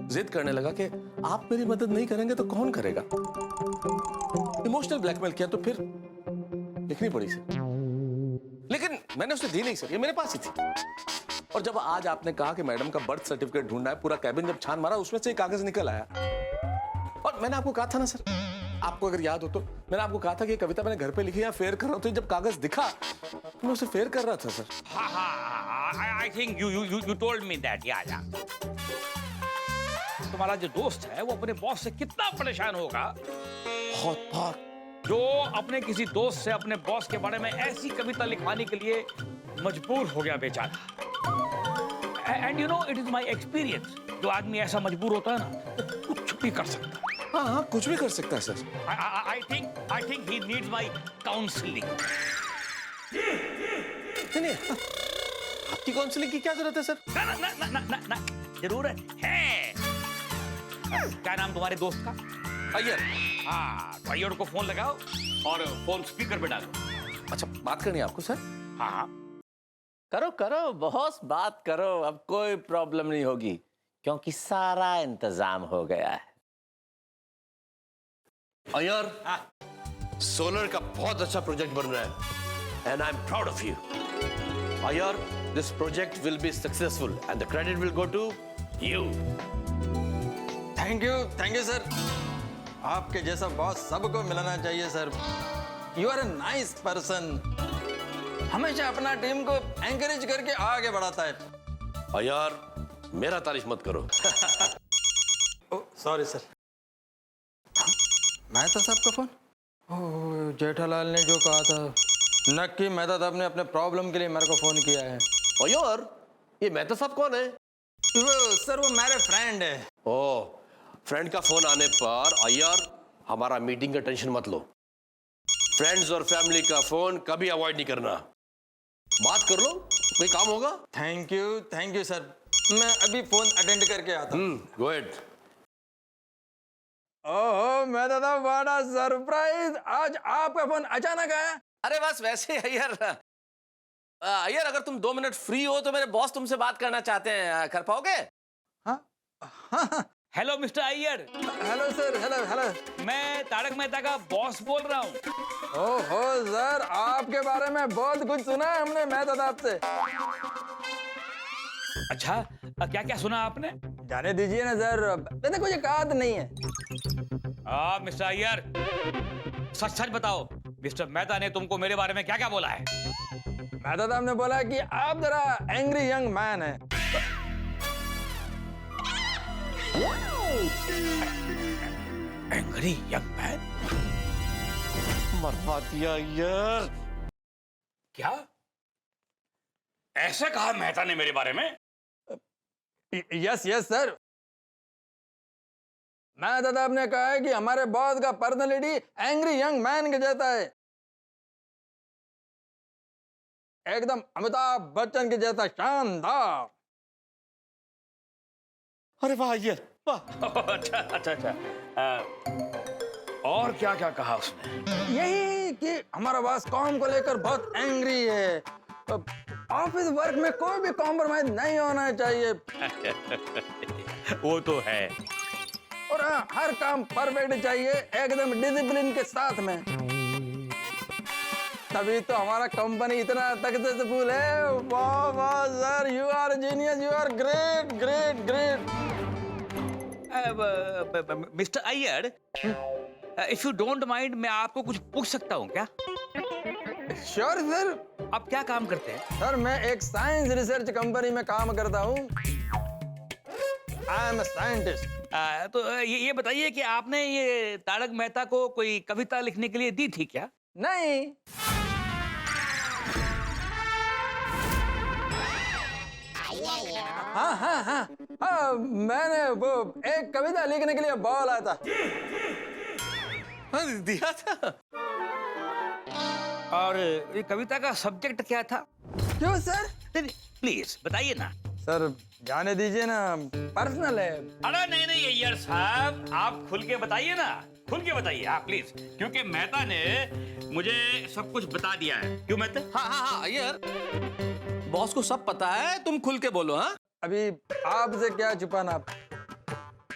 C: जिद करने लगा कि आप मेरी मदद नहीं करेंगे तो कौन करेगा। इमोशनल ब्लैकमेल किया, तो फिर लिखनी पड़ी सर। लेकिन मैंने उसे दी नहीं सर, ये मेरे पास ही थी। और जब आज आपने कहा कि मैडम का बर्थ सर्टिफिकेट ढूंढना है, पूरा कैबिन जब छान मारा, उसमें से एक कागज निकल आया। और मैंने आपको कहा था ना सर, आपको अगर याद हो तो, मैंने आपको कहा था कि कविता मैंने घर पे लिखी है, फेयर कर रहा हूं। तो जब कागज दिखा तो मैं उसे फेयर कर रहा था सर।
F: हाँ, I think you told me that. या तुम्हारा जो दोस्त है वो अपने बॉस से कितना परेशान होगा,
C: बहुत बहुत।
F: जो अपने किसी दोस्त से अपने बॉस के बारे में ऐसी कविता लिखवाने के लिए मजबूर हो गया बेचारा। And you know, it is my experience, जो आदमी ऐसा मजबूर होता है ना, वो कुछ भी कर सकता है।
C: हाँ हाँ, कुछ भी कर सकता है sir.
F: I think he needs my counselling.
C: नहीं, आपकी काउंसलिंग की क्या जरूरत है सर?
F: ना, जरूरत है। क्या नाम तुम्हारे दोस्त का?
C: अय्यर।
F: हाँ, तो अय्यर को फोन लगाओ और फोन स्पीकर पे डालो।
C: अच्छा, बात करनी है आपको सर?
F: हाँ,
J: करो करो बॉस, बात करो, अब कोई प्रॉब्लम नहीं होगी क्योंकि सारा इंतजाम हो गया है।
H: अय्यर, सोलर का बहुत अच्छा प्रोजेक्ट बन रहा है and I am proud of you. Iyer, this project will be successful and the credit will go to you.
G: Thank you sir. आपके जैसा बॉस सबको मिलना चाहिए sir. You are a nice person, हमेशा अपना टीम को एंकरेज करके आगे बढ़ाता है।
H: अय्यर, मेरा तारीफ मत करो।
G: Sorry sir. मेहता साहब का फोन? ओह, जेठालाल ने जो कहा था, नक्की मेहता साहब ने अपने प्रॉब्लम के लिए मेरे को फोन किया है।
H: अय्यर, ये मेहता साहब कौन है?
G: सर वो मेरे फ्रेंड है।
H: ओह, फ्रेंड का फोन आने पर अय्यर हमारा मीटिंग का टेंशन मत लो। फ्रेंड्स और फैमिली का फोन कभी अवॉइड नहीं करना। बात कर लो, कोई काम होगा।
G: Thank you sir. मैं अभी फोन अटेंड करके आता हूँ।
H: Go ahead.
G: ओहो मेहता साहब, बड़ा सरप्राइज, आज आपका फोन अचानक आया।
C: अरे बस वैसे अय्यर, अय्यर अगर तुम 2 मिनट फ्री हो तो मेरे बॉस तुमसे बात करना चाहते हैं, कर पाओगे?
G: हाँ।
F: Hello mister Iyer.
G: Hello sir. Hello.
F: मैं तारक मेहता का बॉस बोल रहा हूँ।
G: ओहो सर, आपके बारे में बहुत कुछ सुना है हमने मेहता साहब से।
F: अच्छा, क्या क्या सुना आपने?
G: जाने दीजिए ना सर, वैसे कुछ कहा तो नहीं है।
F: मिस्टर अय्यर, सच सच बताओ, मिस्टर मेहता ने तुमको मेरे बारे में क्या क्या बोला है?
G: मेहता साहब ने बोला कि आप जरा एंग्री यंग मैन है।
F: Angry young man?
H: मरवा दिया यार।
F: क्या ऐसे कहा मेहता ने मेरे बारे में?
G: Yes yes sir. मेहता साहब ने कहा है कि हमारे बॉस का पर्सनैलिटी एंग्री यंग मैन के जैसा है, एकदम अमिताभ बच्चन के जैसा शानदार।
H: अरे वाह यार वाह।
F: अच्छा अच्छा अच्छा। और क्या क्या कहा उसने?
G: यही कि हमारा बॉस काम को लेकर बहुत एंग्री है, ऑफिस वर्क में कोई भी कॉम्प्रोमाइज नहीं होना चाहिए,
F: वो तो है।
G: और हाँ, हर काम परफेक्ट चाहिए, एकदम डिसिप्लिन के साथ में। तभी तो हमारा कंपनी इतना सक्सेसफुल है। वाह वाह sir, you are genius, you are great great great.
F: Mister Iyer, if you don't mind, मैं आपको कुछ पूछ सकता हूँ क्या?
G: Sure sir.
F: आप क्या काम करते हैं?
G: सर मैं एक साइंस रिसर्च कंपनी में काम करता हूँ। I am a scientist.
F: तो ये बताइए कि आपने ये तारक मेहता को कोई कविता लिखने के लिए दी थी क्या?
G: नहीं। हाँ हाँ हाँ हाँ, मैंने वो एक कविता लिखने के लिए बोला था।
H: हाँ, दिया था।
F: और ये कविता का सब्जेक्ट क्या था?
G: क्यों सर?
F: प्लीज बताइए ना।
G: सर जाने दीजिए ना, पर्सनल है।
F: अरे नहीं नहीं अय्यर साहब, आप खुल के बताइए ना, खुल के बताइए आप प्लीज, क्योंकि मेहता ने मुझे सब कुछ बता दिया है। क्यों मेहता?
J: हाँ हाँ हाँ यार, बॉस को सब पता है, तुम खुल के बोलो। हाँ
G: अभी आपसे क्या छुपाना,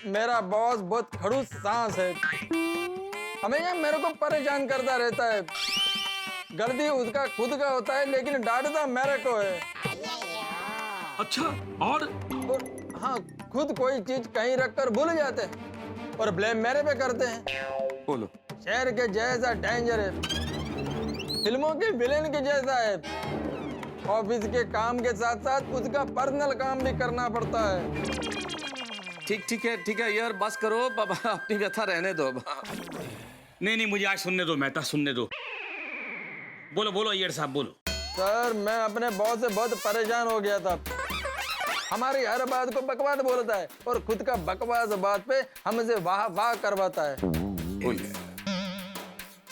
G: मेरा बॉस बहुत खड़ूस सांस है, हमेशा मेरे को परेशान करता रहता है। गलती उसका खुद का होता है, लेकिन डांटता मेरे को है।
F: अच्छा, और
G: हाँ, खुद कोई चीज कहीं रखकर भूल जाते हैं और ब्लेम मेरे पे करते हैं।
H: बोलो।
G: शेर के जैसा डेंजर है, फिल्मों के विलेन के जैसा है। ऑफिस के काम के साथ साथ उसका पर्सनल काम भी करना पड़ता है।
J: ठीक है यार, बस करो, बाबा अपनी व्यथा रहने दो।
F: नहीं नहीं, मुझे आज सुनने दो मेहता, सुनने दो। बोलो बोलो अय्यर साहब, बोलो।
G: सर मैं अपने बॉस से बहुत परेशान हो गया था। हमारी हर बात को बकवास बोलता है और खुद का बकवास बात पे हमसे वाह वाह करवाता है।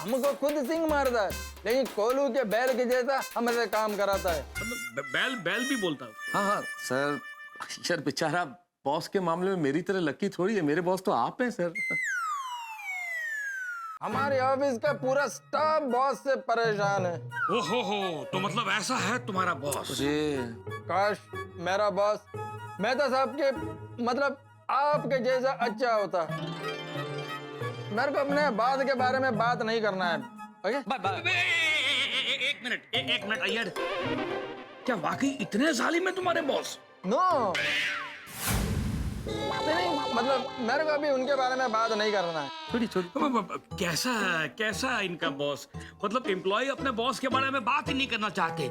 G: हमको खुद सिंग मारता है, लेकिन कोलू के बैल के जैसा हमसे काम कराता है।
F: बैल बैल भी बोलता हूँ।
J: हाँ सर, यार बेचारा बॉस के मामले में मेरी तरह लकी थोड़ी है, मेरे बॉस तो आप हैं सर।
G: हमारे ऑफिस का पूरा स्टाफ बॉस से परेशान है।
F: ओहो, तो मतलब ऐसा है तुम्हारा बॉस?
G: काश मेरा बॉस मेहता साहब के मतलब आपके जैसा अच्छा होता। मेरे को अपने बात के बारे में बात नहीं करना है। ओके?
F: एक मिनट अय्यर, क्या वाकई इतने जालिम है तुम्हारे बॉस?
G: नो नहीं, मतलब मेरे को अभी उनके बारे में बात नहीं करना है।
F: छोटी कैसा इनका बॉस? मतलब एम्प्लॉय अपने बॉस के बारे में बात ही नहीं करना चाहते।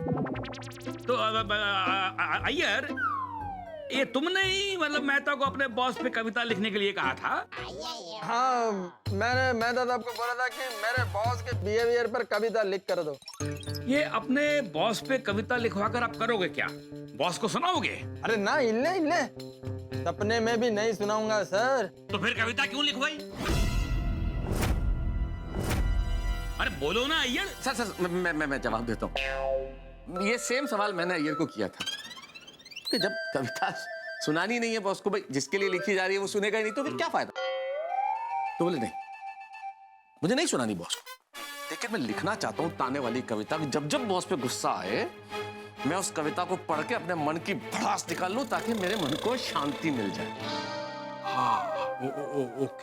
F: तो अय्यर, ये तुमने ही मतलब मेहता को अपने बॉस पे कविता लिखने के लिए कहा था?
G: हाँ, मैंने मेहता साहब को बोला था कि मेरे बॉस के बिहेवियर पर कविता लिख कर दो।
F: ये अपने बॉस पे कविता लिखवा कर आप करोगे क्या? बॉस को सुनाओगे?
G: अरे ना, इल्ले सपने में भी नहीं सुनाऊंगा सर।
F: तो फिर कविता क्यों लिखवाई? अरे बोलो ना अय्यर।
J: सर मैं जवाब देता हूँ। ये सेम सवाल मैंने अय्यर को किया था कि जब कविता सुनानी नहीं है बॉस को, भाई जिसके लिए लिखी जा रही है वो सुनेगा ही नहीं, तो फिर क्या फायदा? तो बोले नहीं, मुझे नहीं सुनानी बॉस को, लेकिन मैं लिखना चाहता हूँ ताने वाली कविता। जब जब बॉस पे गुस्सा आए, मैं उस कविता को पढ़ के अपने मन की भड़ास निकाल लूं, ताकि मेरे मन को शांति मिल जाए।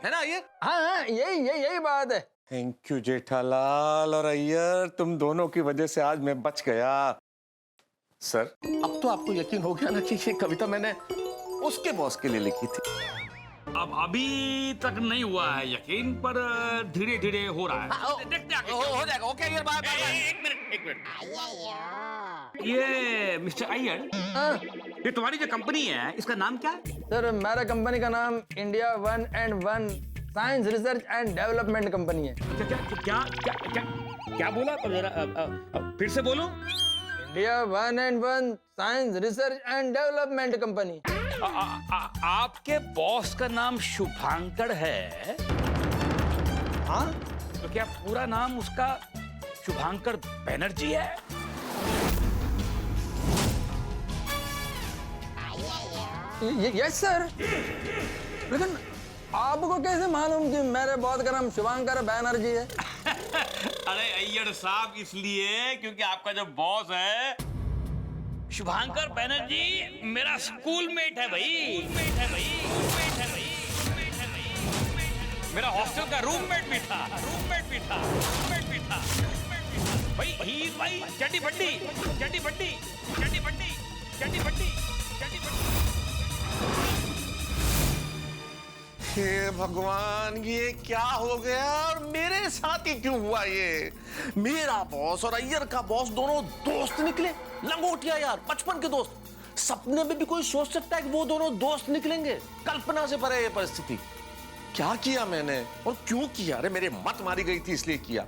J: है ना ये?
G: हाँ, यही बात है।
H: थैंक यू जेठालाल और अय्यर, तुम दोनों की वजह से आज मैं बच गया। सर
J: अब तो आपको यकीन हो गया ना कि ये कविता मैंने उसके बॉस के लिए लिखी थी।
F: अब अभी तक नहीं हुआ है यकीन, पर धीरे धीरे हो रहा है। देखते हैं
J: हो जाएगा। Okay Iyer, bye.
F: एक मिनट। ये मिस्टर अय्यर, ये तुम्हारी जो कंपनी है इसका नाम क्या है?
G: सर मेरा कंपनी का नाम India 1 and 1 science research and development company है।
F: क्या क्या क्या क्या क्या क्या बोला जरा फिर से बोलो।
G: India 1 and 1 science research and development company.
F: आपके बॉस का नाम शुभांकर है?
G: हाँ,
F: तो क्या पूरा नाम उसका शुभांकर बैनर्जी है?
G: Yes sir. लेकिन आपको कैसे मालूम कि मेरे बॉस का नाम शुभांकर बैनर्जी है?
F: अरे अय्यर साहब, इसलिए क्योंकि आपका जो बॉस है शुभांकर बैनर्जी मेरा स्कूलमेट है भाई। मेरा हॉस्टल का रूममेट भी था भाई चड्डी फड्डी।
C: हे भगवान, ये क्या हो गया और मेरे साथ ही क्यों हुआ ये?
J: मेरा बॉस और अय्यर का बॉस दोनों दोस्त निकले, लंगोटिया यार, बचपन के दोस्त। सपने में भी कोई सोच सकता है कि वो दोनों दोस्त निकलेंगे? कल्पना से परे ये परिस्थिति।
C: क्या किया मैंने
J: और क्यों किया? अरे मेरे मत मारी गई थी इसलिए किया।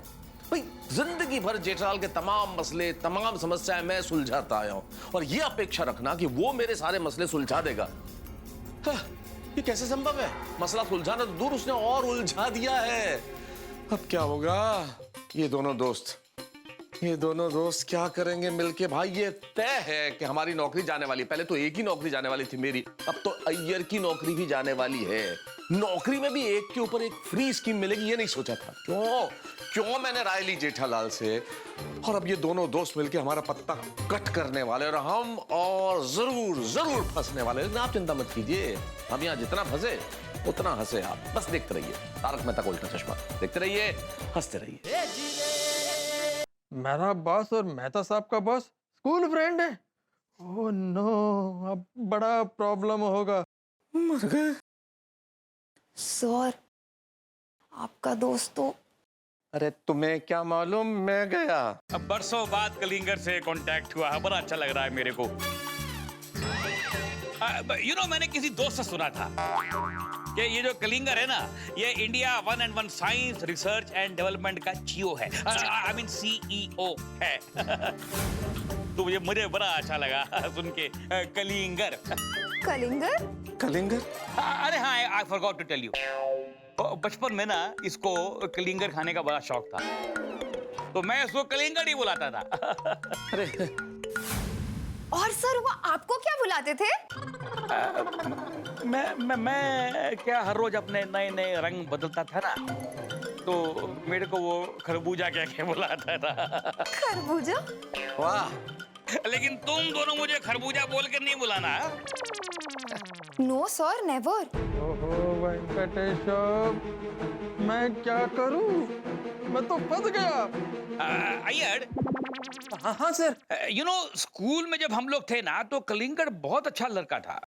J: भाई जिंदगी भर जेठालाल के तमाम मसले, तमाम समस्याएं मैं सुलझाता आया हूं, और ये अपेक्षा रखना कि वो मेरे सारे मसले सुलझा देगा, ये कैसे संभव है? मसला सुलझाना तो दूर, उसने और उलझा दिया है।
C: अब क्या होगा? ये दोनों दोस्त क्या करेंगे मिलके? भाई ये
J: तय है कि हमारी नौकरी जाने वाली। पहले तो एक ही नौकरी जाने वाली थी मेरी, अब तो अय्यर की नौकरी भी जाने वाली है। नौकरी में भी एक के ऊपर एक फ्री स्कीम मिलेगी, ये नहीं सोचा था।
C: क्यों मैंने राय ली जेठालाल से, और अब ये दोनों दोस्त मिलके हमारा पत्ता कट करने वाले, और हम और जरूर फंसने वाले। लेकिन आप चिंता मत कीजिए, हम यहाँ जितना फंसे उतना हंसे। आप बस देखते रहिए तारक मेहता का उल्टा चश्मा, देखते रहिए, हंसते रहिए।
G: मेरा बॉस और मेहता साहब का बॉस स्कूल फ्रेंड है? ओह नो, अब बड़ा प्रॉब्लम होगा।
C: मर गए।
I: सर, आपका दोस्त तो
C: अरे तुम्हें क्या मालूम, मैं गया।
F: अब बरसों बाद कलिंगर से कांटेक्ट हुआ है, बड़ा अच्छा लग रहा है मेरे को। मैंने किसी दोस्त से सुना था कि ये जो कलिंगर है ना, ये India 1 and 1 science research and development का CEO है, आई मीन CEO है। तो मुझे बड़ा अच्छा लगा सुन के कलिंगर।
C: कलिंगर?
F: अरे हाँ, I forgot to tell you, बचपन में ना इसको कलिंगर खाने का बड़ा शौक था, तो मैं इसको कलिंगर ही बुलाता था।
C: अरे
I: और सर वो आपको क्या बुलाते थे?
F: मैं क्या हर रोज अपने नए नए रंग बदलता था ना, तो मेरे को वो खरबूजा कह के बुलाता था।
I: खरबूजा?
C: वाह,
F: लेकिन तुम दोनों मुझे खरबूजा बोल कर नहीं बुलाना।
I: No sir, never.
G: ओहो वेंकटेश, मैं क्या करूं? मैं तो फंस गया।
F: अय्यर,
J: हाँ सर।
F: स्कूल में जब हम लोग थे ना, तो कलिंगर बहुत अच्छा लड़का था,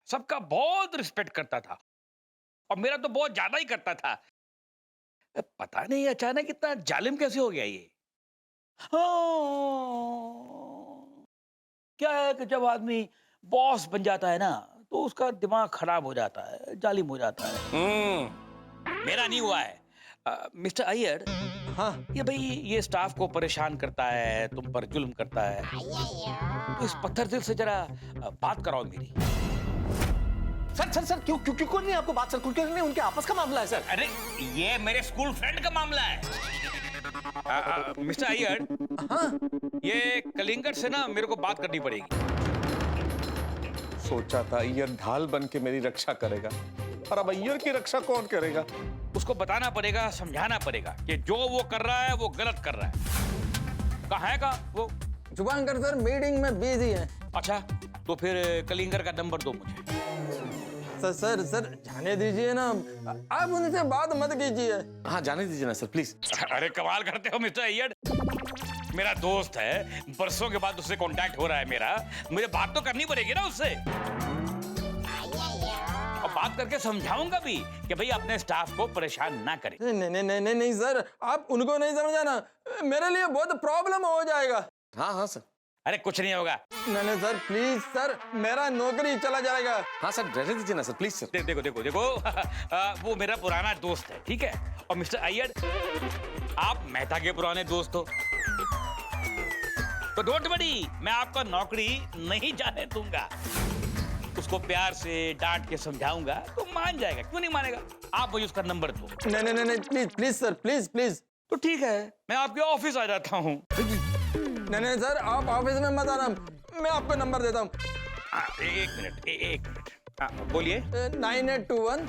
F: सबका बहुत रिस्पेक्ट करता था, और मेरा तो बहुत ज्यादा ही करता था। पता नहीं अचानक इतना जालिम कैसे हो गया ये। क्या है कि जब आदमी बॉस बन जाता है ना, तो उसका दिमाग खराब हो जाता है, जालिम हो जाता है। मेरा नहीं हुआ है मिस्टर अय्यर।
C: हाँ,
F: ये भाई ये स्टाफ को परेशान करता है, तुम पर जुल्म करता है, तो इस पत्थर दिल से जरा बात कराओ मेरी।
J: सर क्यों नहीं आपको बात? सर क्यों नहीं? उनके आपस का मामला है सर।
F: अरे ये मेरे स्कूल फ्रेंड का मामला है। मिस्टर अय्यर,
J: हाँ,
F: ये कलिंगर से ना मेरे को बात करनी पड़ेगी।
C: सोचा था अय्यर ढाल बन के मेरी रक्षा करेगा, और अब अय्यर की रक्षा कौन करेगा?
F: उसको बताना पड़ेगा, समझाना पड़ेगा कि जो वो कर रहा है वो गलत कर रहा है। कहाँ है वो?
G: शुभांकर सर मीटिंग में बिजी है।
F: अच्छा, तो फिर कलिंगर का नंबर दो मुझे।
G: सर जाने दीजिए ना, आप उनसे बात मत कीजिए।
J: हाँ जाने दीजिए ना सर प्लीज।
F: अरे कमाल करते हो मिस्टर अय्यर, मेरा दोस्त है, बरसों के बाद उससे कांटेक्ट हो रहा है मेरा, मुझे बात तो करनी पड़ेगी ना उससे, और बात करके समझाऊंगा भी कि भाई अपने स्टाफ को परेशान ना करे।
G: नहीं सर, आप उनको नहीं समझाना, मेरे लिए बहुत प्रॉब्लम हो जाएगा।
J: हाँ सर।
F: अरे कुछ नहीं होगा।
G: नहीं सर, प्लीज सर, मेरा नौकरी चला जाएगा।
J: हाँ सर, रहने दीजिए ना सर, प्लीज सर।
F: देखो देखो देखो वो मेरा पुराना दोस्त है, ठीक है। और मिस्टर अय्यर, आप मेहता के पुराने दोस्त हो, तो डोंट वरी, मैं आपका नौकरी नहीं जाने दूंगा। उसको प्यार से डांट के समझाऊंगा तो मान जाएगा। क्यों नहीं मानेगा? आप मुझे उसका नंबर दो।
G: नहीं, please please sir, please please.
F: तो ठीक है, मैं आपके ऑफिस आ जाता हूँ।
G: नहीं सर, आप ऑफिस में मत आना, मैं आपको नंबर देता हूँ।
F: एक मिनट, बोलिए।
G: 9821।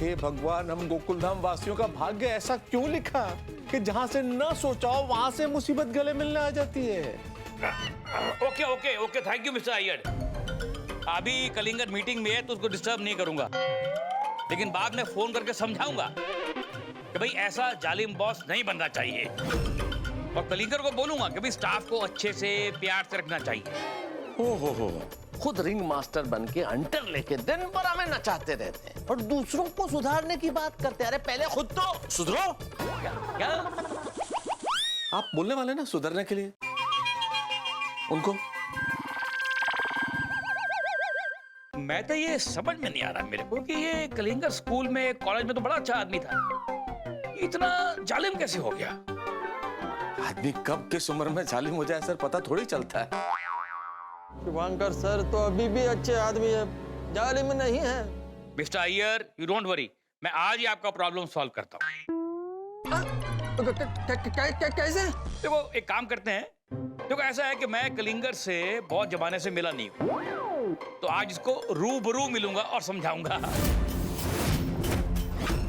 C: हे भगवान, हम गोकुलधाम वासियों का भाग्य ऐसा क्यों लिखा कि जहां से न सोचा हो वहां से मुसीबत गले मिलने आ जाती है।
F: Okay okay okay, thank you mister Iyer. अभी कलिंगर मीटिंग में है तो उसको डिस्टर्ब नहीं करूंगा, लेकिन बाद में फोन करके समझाऊंगा कि भाई ऐसा जालिम बॉस नहीं बनना चाहिए। और कलिंगर को बोलूंगा कि भाई स्टाफ को अच्छे से प्यार से रखना चाहिए।
J: हो, खुद रिंग मास्टर बन के अंटर लेके दिन भर हमें नचाते रहते हैं और दूसरों को सुधारने की बात करते हैं। अरे पहले खुद तो सुधरो।
F: क्या?
J: आप बोलने वाले ना सुधरने के लिए उनको।
F: मैं तो ये समझ में नहीं आ रहा मेरे को कि ये कलिंगर स्कूल में, कॉलेज में तो बड़ा अच्छा आदमी था, इतना जालिम कैसे हो गया?
J: आदमी कब किस उम्र में जालिम हो जाए सर, पता थोड़ी चलता है।
G: शुभांकर सर तो अभी भी अच्छे आदमी है, जालिम नहीं है।
F: Mister Iyer, you don't worry, मैं आज ही आपका प्रॉब्लम सॉल्व करता हूँ।
G: कैसे?
F: देखो एक काम करते हैं, देखो ऐसा है कि मैं कलिंगर से बहुत जमाने से मिला नहीं हूँ, तो आज इसको रूबरू मिलूंगा और समझाऊंगा।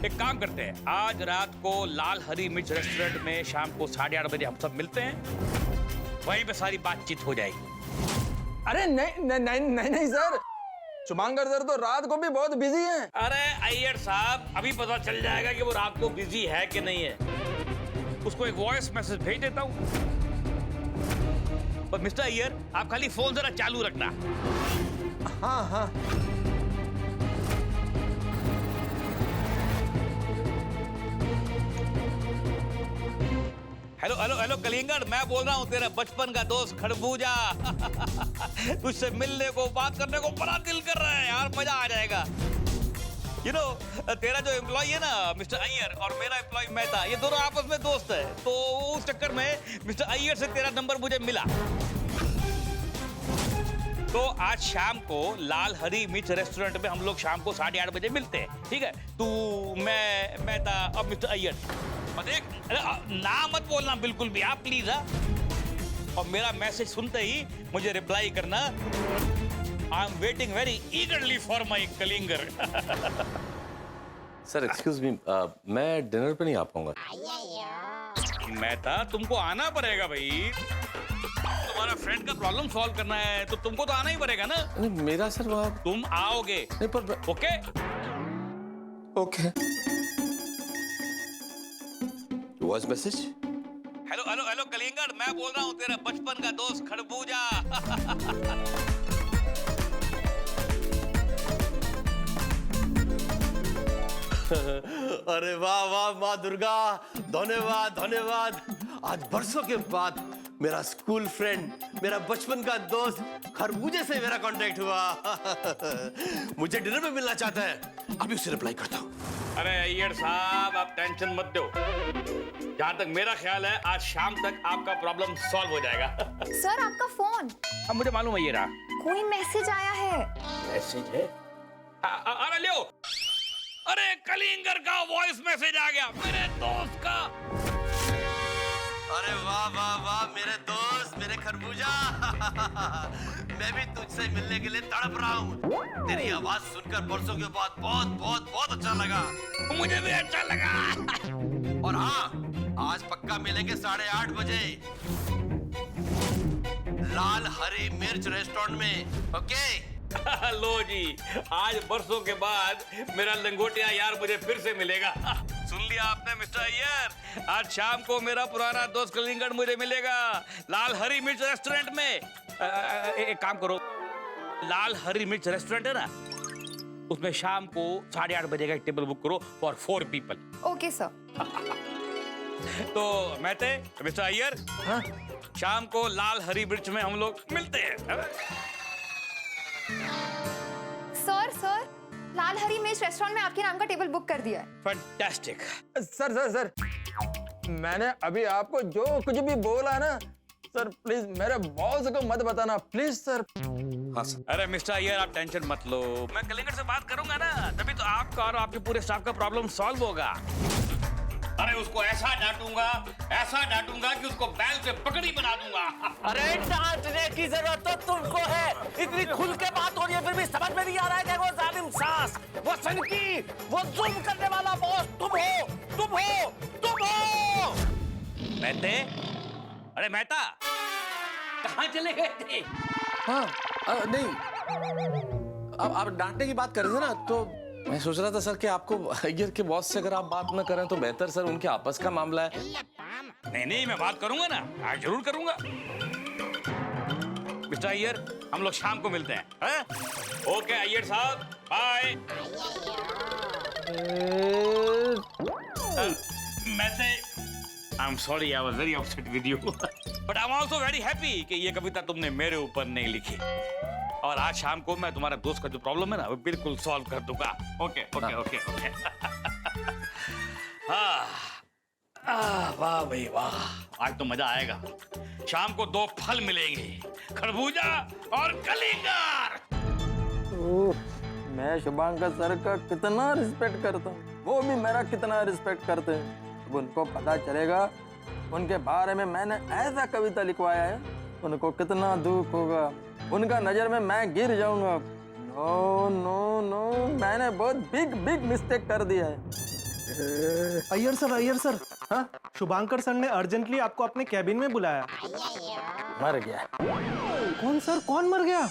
F: एक काम करते हैं, आज रात को लाल हरी मिर्च रेस्टोरेंट में शाम को 8:30 बजे हम सब मिलते हैं, वहीं पे सारी बातचीत हो जाएगी।
G: अरे नहीं सर, शुभांकर सर तो रात को भी बहुत बिजी हैं।
F: अरे अय्यर साहब, अभी पता चल जाएगा कि वो रात को बिजी है कि नहीं है। उसको एक वॉइस मैसेज भेज देता हूँ। पर मिस्टर अय्यर, आप खाली फोन जरा चालू रखना।
G: हाँ।
F: हेलो कलिंगर, मैं बोल रहा हूँ, तेरा बचपन का दोस्त खरबूजा। तुझसे मिलने को, बात करने को बड़ा दिल कर रहा है यार, मजा आ जाएगा। तेरा जो एम्प्लॉय है ना मिस्टर अय्यर, और मेरा एम्प्लॉय मेहता, ये दोनों आपस में दोस्त है, तो उस चक्कर में मिस्टर अय्यर से तेरा नंबर मुझे मिला। तो आज शाम को लाल हरी मिर्च रेस्टोरेंट में हम लोग शाम को 8:30 बजे मिलते हैं, ठीक है? तू, मैं, मेहता और मिस्टर अय्यर। देख, ना मत बोलना बिल्कुल भी आप, प्लीज। और मेरा मैसेज सुनते ही मुझे रिप्लाई करना। I am waiting very eagerly for my Kalingar.
J: Sir excuse me, मैं डिनर पे नहीं आ पाऊंगा।
F: मेहता, तुमको आना पड़ेगा भाई, तुम्हारा फ्रेंड का प्रॉब्लम सॉल्व करना है तो तुमको तो आना ही पड़ेगा ना।
J: मेरा सर वहाँ।
F: तुम आओगे
J: नहीं पर।
F: Okay
J: okay. Voice message.
F: Hello Kalingar, मैं बोल रहा हूँ, तेरा बचपन का दोस्त खरबूजा।
H: अरे वाह वाह माँ दुर्गा, धन्यवाद धन्यवाद। आज बरसों के बाद मेरा स्कूल फ्रेंड, मेरा बचपन का दोस्त खरबूजे से मेरा कांटेक्ट हुआ। मुझे डिनर में मिलना चाहता है, अभी उसे रिप्लाई करता हूँ।
F: अरे अय्यर साहब, आप टेंशन मत दो, जहाँ तक मेरा ख्याल है आज शाम तक आपका प्रॉब्लम सॉल्व हो जाएगा।
I: सर आपका फोन।
F: अब मुझे मालूम है ये रहा।
I: कोई मैसेज आया है।
F: मैसेज है? अरे लियो, अरे कलिंगर का वॉइस मैसेज आ गया, मेरे दोस्त का।
H: अरे वाह वाह वाह मेरे दोस्त, मेरे खरबूजा। मैं भी तुझसे मिलने के लिए तड़प रहा हूँ। तेरी आवाज सुनकर बरसों के बाद बहुत बहुत बहुत अच्छा लगा।
F: मुझे भी अच्छा लगा।
H: और हाँ, आज पक्का मिलेंगे 8:30 बजे लाल हरी मिर्च रेस्टोरेंट में। ओके?
F: लो जी, आज बरसों के बाद मेरा लंगोटिया यार मुझे फिर से मिलेगा। सुन लिया आपने मिस्टर अय्यर, आज शाम को मेरा पुराना दोस्त कलिंगर मुझे मिलेगा लाल हरी मिर्च रेस्टोरेंट में। एक काम करो, लाल हरी मिर्च रेस्टोरेंट है ना, उसमें शाम को 8:30 बजे का एक टेबल बुक करो फॉर 4 पीपल।
I: Okay sir.
F: तो मैं थे मिस्टर अय्यर,
G: हाँ?
F: शाम को लाल हरी मिर्च में हम लोग मिलते हैं।
I: सर सर लाल हरी मिर्च रेस्टोरेंट में आपके नाम का टेबल बुक कर दिया है।
F: फैंटास्टिक।
G: सर सर सर मैंने अभी आपको जो कुछ भी बोला ना सर, प्लीज मेरे बॉस को मत बताना प्लीज सर।
F: अरे मिस्टर अय्यर, आप टेंशन मत लो, मैं कलिंगर से बात करूंगा ना, तभी तो आपका और आपके पूरे स्टाफ का प्रॉब्लम सॉल्व होगा। अरे उसको ऐसा डांटूंगा कि उसको बैल से पकड़ी बना दूंगा।
D: अरे डांटने की जरूरत तो तुमको है, इतनी खुल के बात हो रही है फिर भी समझ में नहीं आ रहा है कि वो जालिम सास, वो सनकी, वो जुल्म करने वाला बॉस तुम हो।
F: मेहते, अरे मेहता, कहाँ चले गए थे?
J: हाँ नहीं, अब आप डांटने की बात कर रहे थे ना, तो मैं सोच रहा था सर कि आपको अय्यर के बॉस से अगर आप बात न करें तो बेहतर सर, उनके आपस का मामला है।
F: नहीं, मैं बात करूंगा ना, आज जरूर करूंगा। मिस्टर अय्यर, हम लोग शाम को मिलते हैं, हैं? ओके अय्यर साहब, bye. I am sorry, I was very upset with you, but I am also very happy कि ये कविता तुमने मेरे ऊपर नहीं लिखी, और आज शाम को मैं तुम्हारे दोस्त का जो प्रॉब्लम है ना वो बिल्कुल सॉल्व कर दूंगा। ओके। वाह भाई वाह, आज तो मजा आएगा। शाम को 2 फल मिलेंगे, खरबूजा और कलिंगर।
G: मैं शुभांकर सर का कितना रिस्पेक्ट करता हूँ, वो भी मेरा कितना रिस्पेक्ट करते हैं। अब उनको पता चलेगा उनके बारे में मैंने ऐसा कविता लिखवाया है, उनको कितना दुख होगा, उनका नजर में मैं गिर जाऊंगा। नो, मैंने बहुत बिग मिस्टेक कर दिया है।
C: अय्यर सर, हाँ, शुभांकर सर ने अर्जेंटली आपको अपने कैबिन में बुलाया।
G: मर गया।
C: कौन सर, कौन मर गया?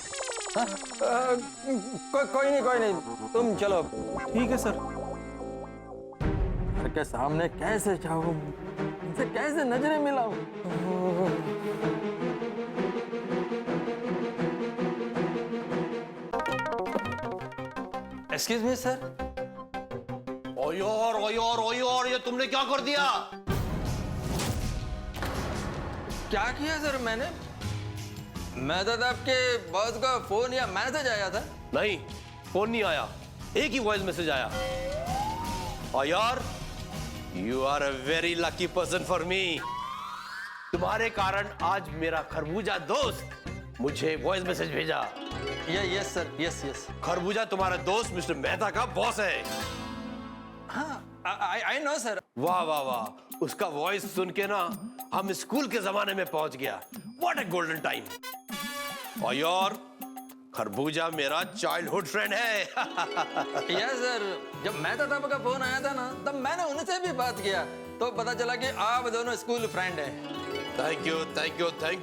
G: कोई नहीं, तुम चलो।
C: ठीक है सर।
G: घर के सामने कैसे जाऊं, उनसे कैसे नजरें मिलाऊं? Excuse me sir.
H: ओयोर, ये तुमने क्या कर दिया?
G: क्या किया सर मैंने? मैं तो आपके बॉस का फोन या मैसेज आया था।
H: नहीं, फोन नहीं आया, एक ही वॉइस मैसेज आया। ओयोर, you are a very lucky person for me. तुम्हारे कारण आज मेरा खरबूजा दोस्त मुझे वॉइस मैसेज भेजा।
G: Yes sir, yes.
H: खरबूजा तुम्हारा दोस्त मिस्टर मेहता का बॉस है।
G: हाँ, आई नो सर।
H: वाह, उसका वॉइस सुन के ना हम स्कूल के जमाने में पहुंच गया। What a golden time. और खरबूजा मेरा चाइल्डहुड फ्रेंड है।
G: यस सर, जब मेहता साहब का फोन आया था ना, तब मैंने उनसे भी बात किया, तो पता चला कि आप दोनों स्कूल फ्रेंड हैं। Thank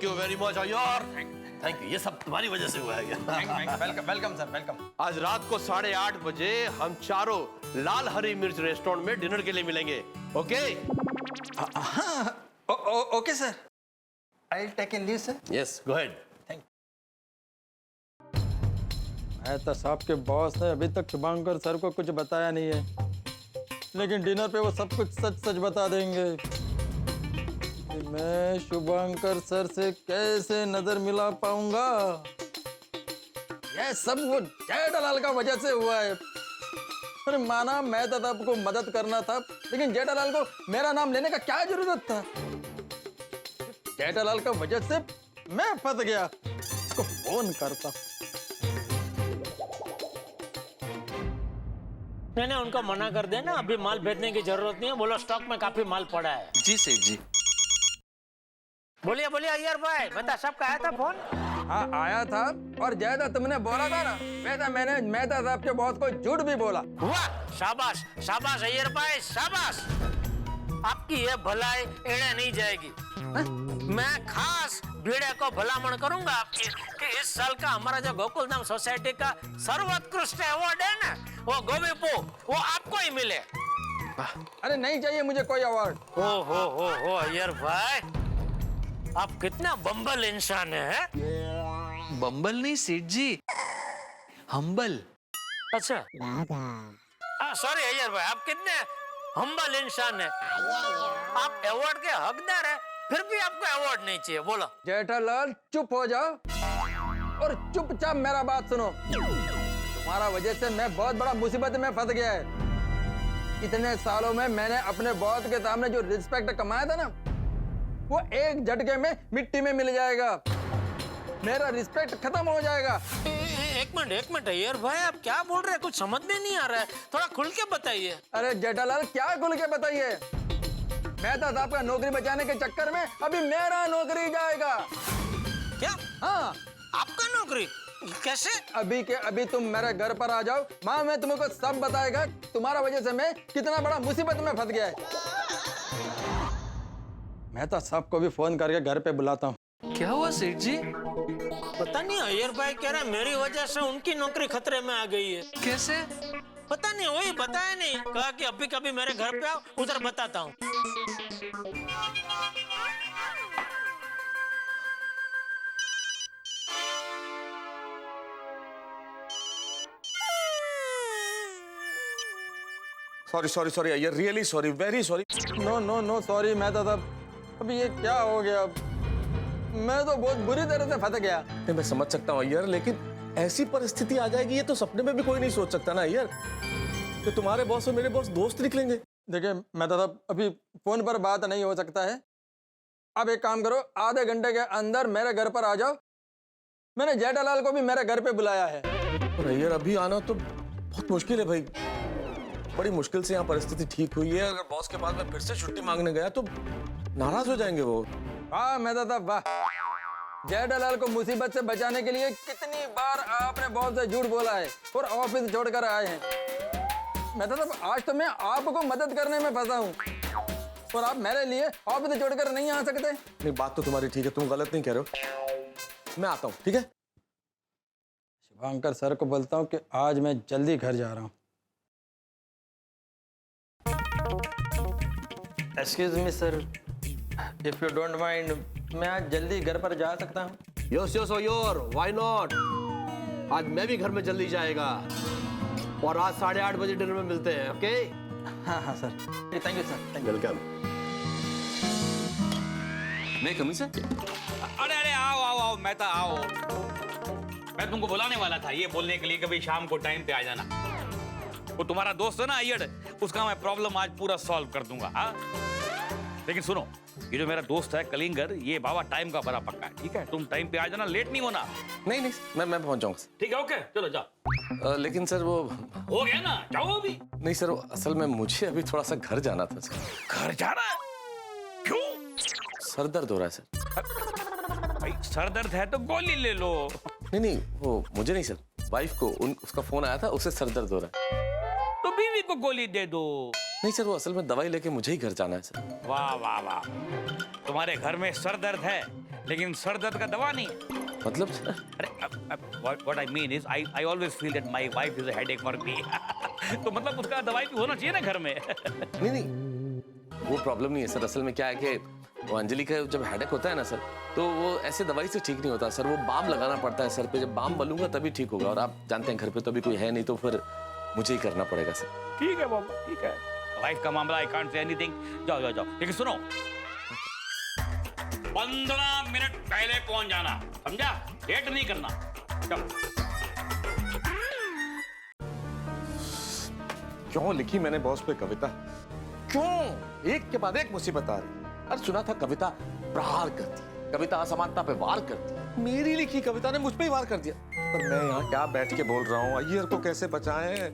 G: you very much Iyer. Thank you, ये सब तुम्हारी वजह से हुआ है। Welcome sir, welcome.
H: आज रात को 8:30 बजे हम चारों लाल हरी मिर्च रेस्टोरेंट में डिनर के लिए मिलेंगे। Okay?
G: Okay sir, I will take in leave sir.
H: Yes, go ahead.
G: Mehta साहब के बॉस ने अभी तक शुभांकर सर को कुछ बताया नहीं है, लेकिन डिनर पे वो सब कुछ सच बता देंगे। मैं शुभांकर सर से कैसे नजर मिला पाऊंगा? यह सब वो जेठालाल का वजह से हुआ है। अरे माना मेहता साहब को मदद करना था, लेकिन जेठालाल को मेरा नाम लेने का क्या जरूरत था? जेठालाल का वजह से मैं फंस गया। उसको फोन करता।
D: मैंने उनको मना कर देना, अभी माल भेजने की जरूरत नहीं है, बोलो स्टॉक में काफी माल पड़ा है।
J: जी सेठ जी।
D: बोलिए अय्यर भाई, मेहता साहब का आया था फोन?
G: हाँ आया था, और जैसा तुमने बोला था ना, वैसा मैंने मेहता साहब के बॉस को झूठ भी बोला।
D: वाह, शाबाश अय्यर भाई, शाबाश। आपकी ये भलाई एड़े नहीं जाएगी। मैं खास भीड़े को भलामण करूंगा आपकी कि इस साल का हमारा जो गोकुलधाम सोसाइटी का सर्वोत्कृष्ट अवार्ड है ना, वो गोविपो, वो आपको ही मिले।
G: अरे नहीं चाहिए मुझे कोई अवार्ड।
D: हो अय्यर भाई, आप कितना बम्बल इंसान है।
E: बम्बल नहीं सेठ जी, हम्बल।
D: अच्छा, सॉरी अय्यर भाई, आप कितने हम्बल इंसान है। आप अवार्ड के हकदार है, फिर भी आपको अवार्ड नहीं चाहिए, बोलो।
G: जेठालाल चुप हो जाओ और चुपचाप मेरा बात सुनो। तुम्हारा वजह से मैं बहुत बड़ा मुसीबत में फंस गया है। इतने सालों में मैंने अपने बॉस के सामने जो रिस्पेक्ट कमाया था ना, वो एक झटके में मिट्टी में मिल जाएगा। मेरा रिस्पेक्ट खत्म हो जाएगा।
D: एक मिनट अय्यर भाई, आप क्या बोल रहे हैं? कुछ समझ में नहीं आ रहा है, थोड़ा खुल के बताइए।
G: अरे जेठालाल क्या खुल के बताइए, मेहता साहब का नौकरी बचाने के चक्कर में अभी मेरा नौकरी जाएगा।
D: क्या?
G: हाँ,
D: आपका नौकरी? कैसे?
G: अभी के अभी तुम मेरे घर पर आ जाओ, माँ मैं तुमको सब बताएगा तुम्हारा वजह से मैं कितना बड़ा मुसीबत में फंस गया है। मेहता साहब को भी फोन करके घर पे बुलाता हूँ।
E: क्या हुआ सेठ जी?
D: पता नहीं, अय्यर भाई कह रहे हैं मेरी वजह से उनकी नौकरी खतरे में आ गई है।
E: कैसे?
D: पता नहीं, वही बताया नहीं, कहा कि अभी कभी मेरे घर पे आओ, उधर बताता हूँ।
H: Sorry Iyer, really sorry, very sorry.
G: No sorry Mehta साहब, अभी ये क्या हो गया? मैं तो बहुत बुरी तरह से फंस गया।
H: नहीं, मैं समझ सकता हूँ अय्यर, लेकिन ऐसी परिस्थिति आ जाएगी ये तो सपने में भी कोई नहीं सोच सकता ना अय्यर, कि तुम्हारे बॉस और मेरे बॉस दोस्त निकलेंगे।
G: देखिए मेहता साहब, अभी फोन पर बात नहीं हो सकता है। अब एक काम करो, आधे घंटे के अंदर मेरे घर पर आ जाओ। मैंने जेठालाल को भी मेरे घर पे बुलाया है।
H: और अय्यर अभी आना तो बहुत मुश्किल है भाई, बड़ी मुश्किल से यहाँ परिस्थिति ठीक हुई है। अगर बॉस के पास मैं फिर से छुट्टी मांगने गया तो नाराज हो जाएंगे वो।
G: वाह मेहता साहब वाह, जेठालाल को मुसीबत से बचाने के लिए कितनी बार आपने बॉस से झूठ बोला है और ऑफिस छोड़कर आए हैं। मेहता साहब आज तो मैं आपको मदद करने में फंसा हूँ और आप मेरे लिए ऑफिस छोड़कर नहीं आ सकते।
H: नहीं, बात तो तुम्हारी ठीक है, तुम गलत नहीं कह रहे हो। मैं आता हूँ, ठीक है?
G: शुभंकर सर को बोलता हूँ कि आज मैं जल्दी घर जा रहा हूँ। Excuse me sir, if you don't mind, मैं आज जल्दी घर पर जा सकता हूँ?
H: Yes Iyer, why not. आज मैं भी घर में जल्दी जाएगा और आज 8:30 बजे डिनर में मिलते हैं, ओके?
G: हाँ sir, thank you sir, thank you.
H: Welcome.
J: मैं कमी से?
F: अरे आओ मेहता आओ। मैं तुमको बुलाने वाला था ये बोलने के लिए कि भाई शाम को टाइम पे आ जाना। वो तुम्हारा दोस्त है ना अय्यर, उसका मैं प्रॉब्लम आज पूरा सॉल्व कर दूंगा। हाँ, लेकिन सुनो, ये जो मेरा दोस्त है कलिंगर, ये बाबा टाइम का बड़ा पक्का है, ठीक है? तुम टाइम पे आ जाना, लेट नहीं होना।
J: नहीं, मैं पहुंच जाऊंगा।
F: ठीक है, ओके, चलो जाओ।
J: लेकिन सर वो
F: हो गया ना, जाओ अभी।
J: नहीं सर, असल में मुझे अभी थोड़ा सा घर जाना था सर।
F: घर जाना है? क्यों?
J: सर दर्द हो रहा है सर।
F: भाई सर दर्द है तो गोली ले लो।
J: नहीं, वो मुझे नहीं सर, वाइफ को, उसका फोन आया था, उससे सर दर्द हो रहा है।
F: तो बीवी को गोली दे दो।
J: नहीं सर, वो असल में दवाई लेके मुझे ही घर जाना है सर।
F: वाह, तुम्हारे घर में सर दर्द है लेकिन सर दर्द का दवा नहीं।
J: मतलब सर?
F: अरे what I mean is I always feel that my wife is a headache for me। तो मतलब उसका दवाई भी होना चाहिए ना घर में।
J: नहीं, वो प्रॉब्लम नहीं है सर। असल में क्या है कि वो अंजलि का जब हेडेक होता है ना सर, तो वो ऐसे दवाई से ठीक नहीं होता सर। वो बाम लगाना पड़ता है सर पे, जब बाम मलूंगा तभी ठीक होगा। और आप जानते हैं घर पे तो अभी कोई है नहीं, तो फिर मुझे ही करना पड़ेगा सर।
F: ठीक है बाबा, ठीक है, वाइफ का मामला, आई कांट से एनीथिंग। जाओ। लेकिन सुनो, 15 मिनट पहले पहुंच जाना, समझा? लेट नहीं करना। चलो।
H: क्यों लिखी मैंने बॉस पे कविता? क्यों एक के बाद एक मुसीबत आ रही? अरे सुना था कविता प्रहार करती है, कविता असमानता पे वार करती है। मेरी लिखी कविता ने मुझ पे ही वार कर दिया। पर मैं यहाँ क्या बैठ के बोल रहा हूँ, अय्यर को कैसे बचाएं?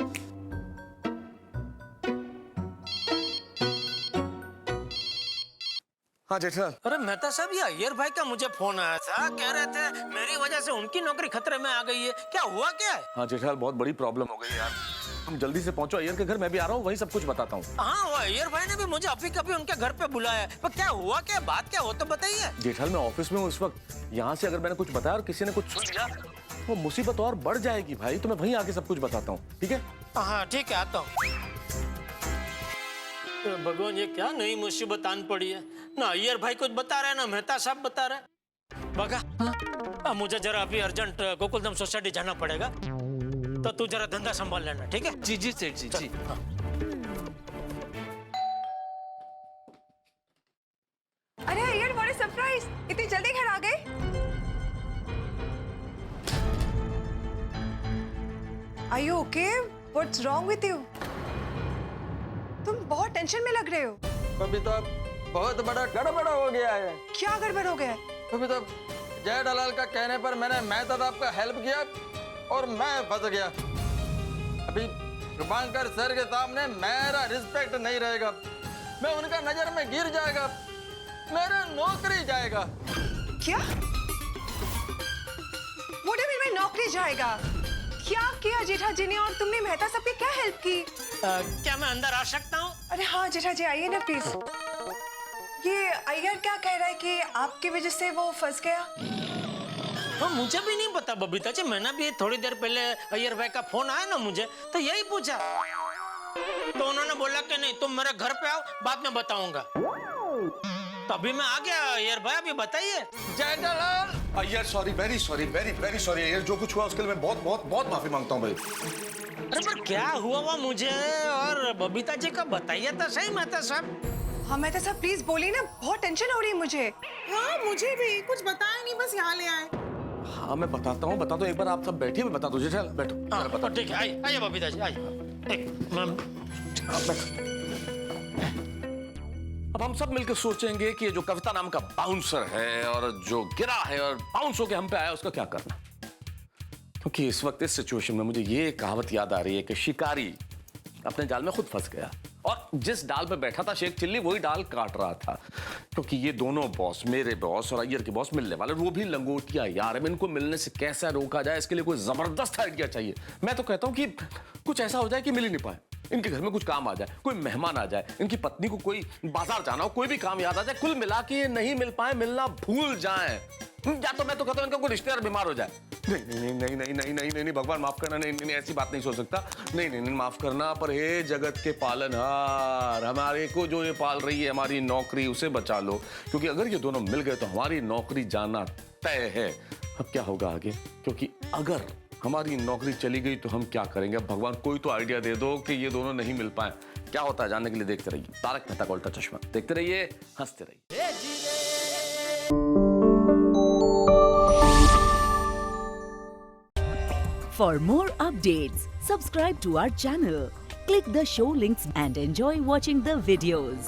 H: हाँ जेठालाल।
D: अरे मेहता साहब, ये अय्यर भाई का मुझे फोन आया था, कह रहे थे मेरी वजह से उनकी नौकरी खतरे में आ गई है। क्या हुआ क्या है?
H: हाँ जेठालाल, बहुत बड़ी प्रॉब्लम हो गई यार। तुम जल्दी से पहुंचो अय्यर के घर, मैं भी आ रहा हूँ, वही सब कुछ बताता हूँ।
D: हाँ, वो अय्यर भाई ने भी मुझे अभी कभी उनके घर पे बुलाया है। पर क्या हुआ क्या, बात क्या हो तो बताइए।
H: जेठालाल, मैं ऑफिस में हूँ इस वक्त। यहाँ से अगर मैंने कुछ बताया और किसी ने कुछ सुन लिया, वो मुसीबत और बढ़ जाएगी भाई। तो मैं वहीं आके सब कुछ बताता हूँ, ठीक है?
D: हाँ ठीक है, आता हूँ। भगवान, ये क्या नई मुसीबत आन पड़ी है? ना अय्यर भाई कुछ बता रहे हैं, ना मेहता साहब बता रहे। बगा, मुझे जरा अभी अर्जेंट गोकुलधाम सोसाइटी जाना पड़ेगा, तो तू जरा धंधा संभाल लेना, ठीक है?
E: जी सेठ जी।
D: हाँ।
B: अरे Iyer, what is
K: What's wrong with you? तुम बहुत टेंशन में लग रहे हो।
G: बबीता बहुत बड़ा गड़बड़ हो गया है।
K: क्या गड़बड़ हो गया है?
G: बबीता जय दलाल का कहने पर मैंने मेहता साहब का हेल्प किया और मैं फंस गया। अभी शुभांकर सर के सामने मेरा रिस्पेक्ट नहीं रहेगा, मैं उनका नजर में गिर जाएगा, मेरा नौकरी जाएगा।
K: क्या? What do you mean by नौकरी जाएगा? क्या किया जेठा जी ने और तुमने मेहता साहब की क्या हेल्प की?
D: क्या मैं अंदर आ सकता हूँ?
K: अरे हाँ जेठा जी आइए ना प्लीज। ये अय्यर क्या कह रहा है कि आपकी वजह से वो फंस गया?
D: हाँ, मुझे भी नहीं पता बबीता जी, मैंने भी थोड़ी देर पहले अय्यर भाई का फोन आया ना मुझे, तो यही पूछा, तो उन्होंने बोला कि नहीं तुम मेरे घर पे आओ, बाद में बताऊंगा। तभी मैं आ गया। अय्यर भाई अभी बताइए।
G: Jay Dalal.
C: Iyer sorry, very sorry, very very sorry Iyer, जो कुछ हुआ उसके लिए मैं बहुत बहुत बहुत माफी मांगता हूँ भाई।
D: अरे पर क्या हुआ मुझे और बबीता जी का बताइए तो सही मेहता साहब।
K: हाँ मेहता साहब प्लीज बोलिए ना, बहुत टेंशन हो रही है मुझे।
L: हाँ मुझे भी कुछ बताया नहीं, बस यहाँ ले आए।
J: हाँ मैं बताता हूँ, बता दो एक बार, आप सब बैठिए, मैं बता दो। जेठा बैठो।
D: हाँ बता, ठीक है, आइए बबीता जी आइए।
J: अब हम सब मिलकर सोचेंगे कि ये जो कविता नाम का बाउंसर है और जो गिरा है और बाउंस होके हम पे आया, उसका क्या करना। क्योंकि इस वक्त इस सिचुएशन में मुझे ये कहावत याद आ रही है कि शिकारी अपने जाल में खुद फंस गया और जिस डाल पे बैठा था शेख चिल्ली वही डाल काट रहा था। क्योंकि ये दोनों बॉस, मेरे बॉस और अय्यर के बॉस मिलने वाले, वो भी लंगोटिया यार। अब इनको मिलने से कैसे रोका जाए, इसके लिए कोई जबरदस्त आइडिया चाहिए। मैं तो कहता हूँ कि कुछ ऐसा हो जाए कि मिल ही नहीं पाए, इनके घर में कुछ काम आ जाए, कोई मेहमान आ जाए, इनकी पत्नी को कोई बाजार जाना हो, कोई भी काम याद आ जाए, कुल मिला के ये नहीं मिल पाए, मिलना भूल जाए। या तो मैं तो कहता हूँ इनका कोई रिश्तेदार बीमार हो जाए। नहीं नहीं नहीं नहीं नहीं नहीं नहीं नहीं भगवान माफ करना, नहीं नहीं ऐसी बात नहीं सोच सकता। नहीं नहीं नहीं माफ करना, पर हे जगत के पालनहार, हमारे को जो ये पाल रही है हमारी नौकरी, उसे बचा लो। क्योंकि अगर ये दोनों मिल गए तो हमारी नौकरी जाना तय है। अब क्या होगा आगे, क्योंकि अगर हमारी नौकरी चली गई तो हम क्या करेंगे। अब भगवान कोई तो आइडिया दे दो कि ये दोनों नहीं मिल पाए। क्या होता है जानने के लिए देखते रहिए तारक मेहता का उल्टा चश्मा, देखते रहिए, हंसते रहिए।
M: For more updates, subscribe to our channel, click the show links and enjoy watching the videos.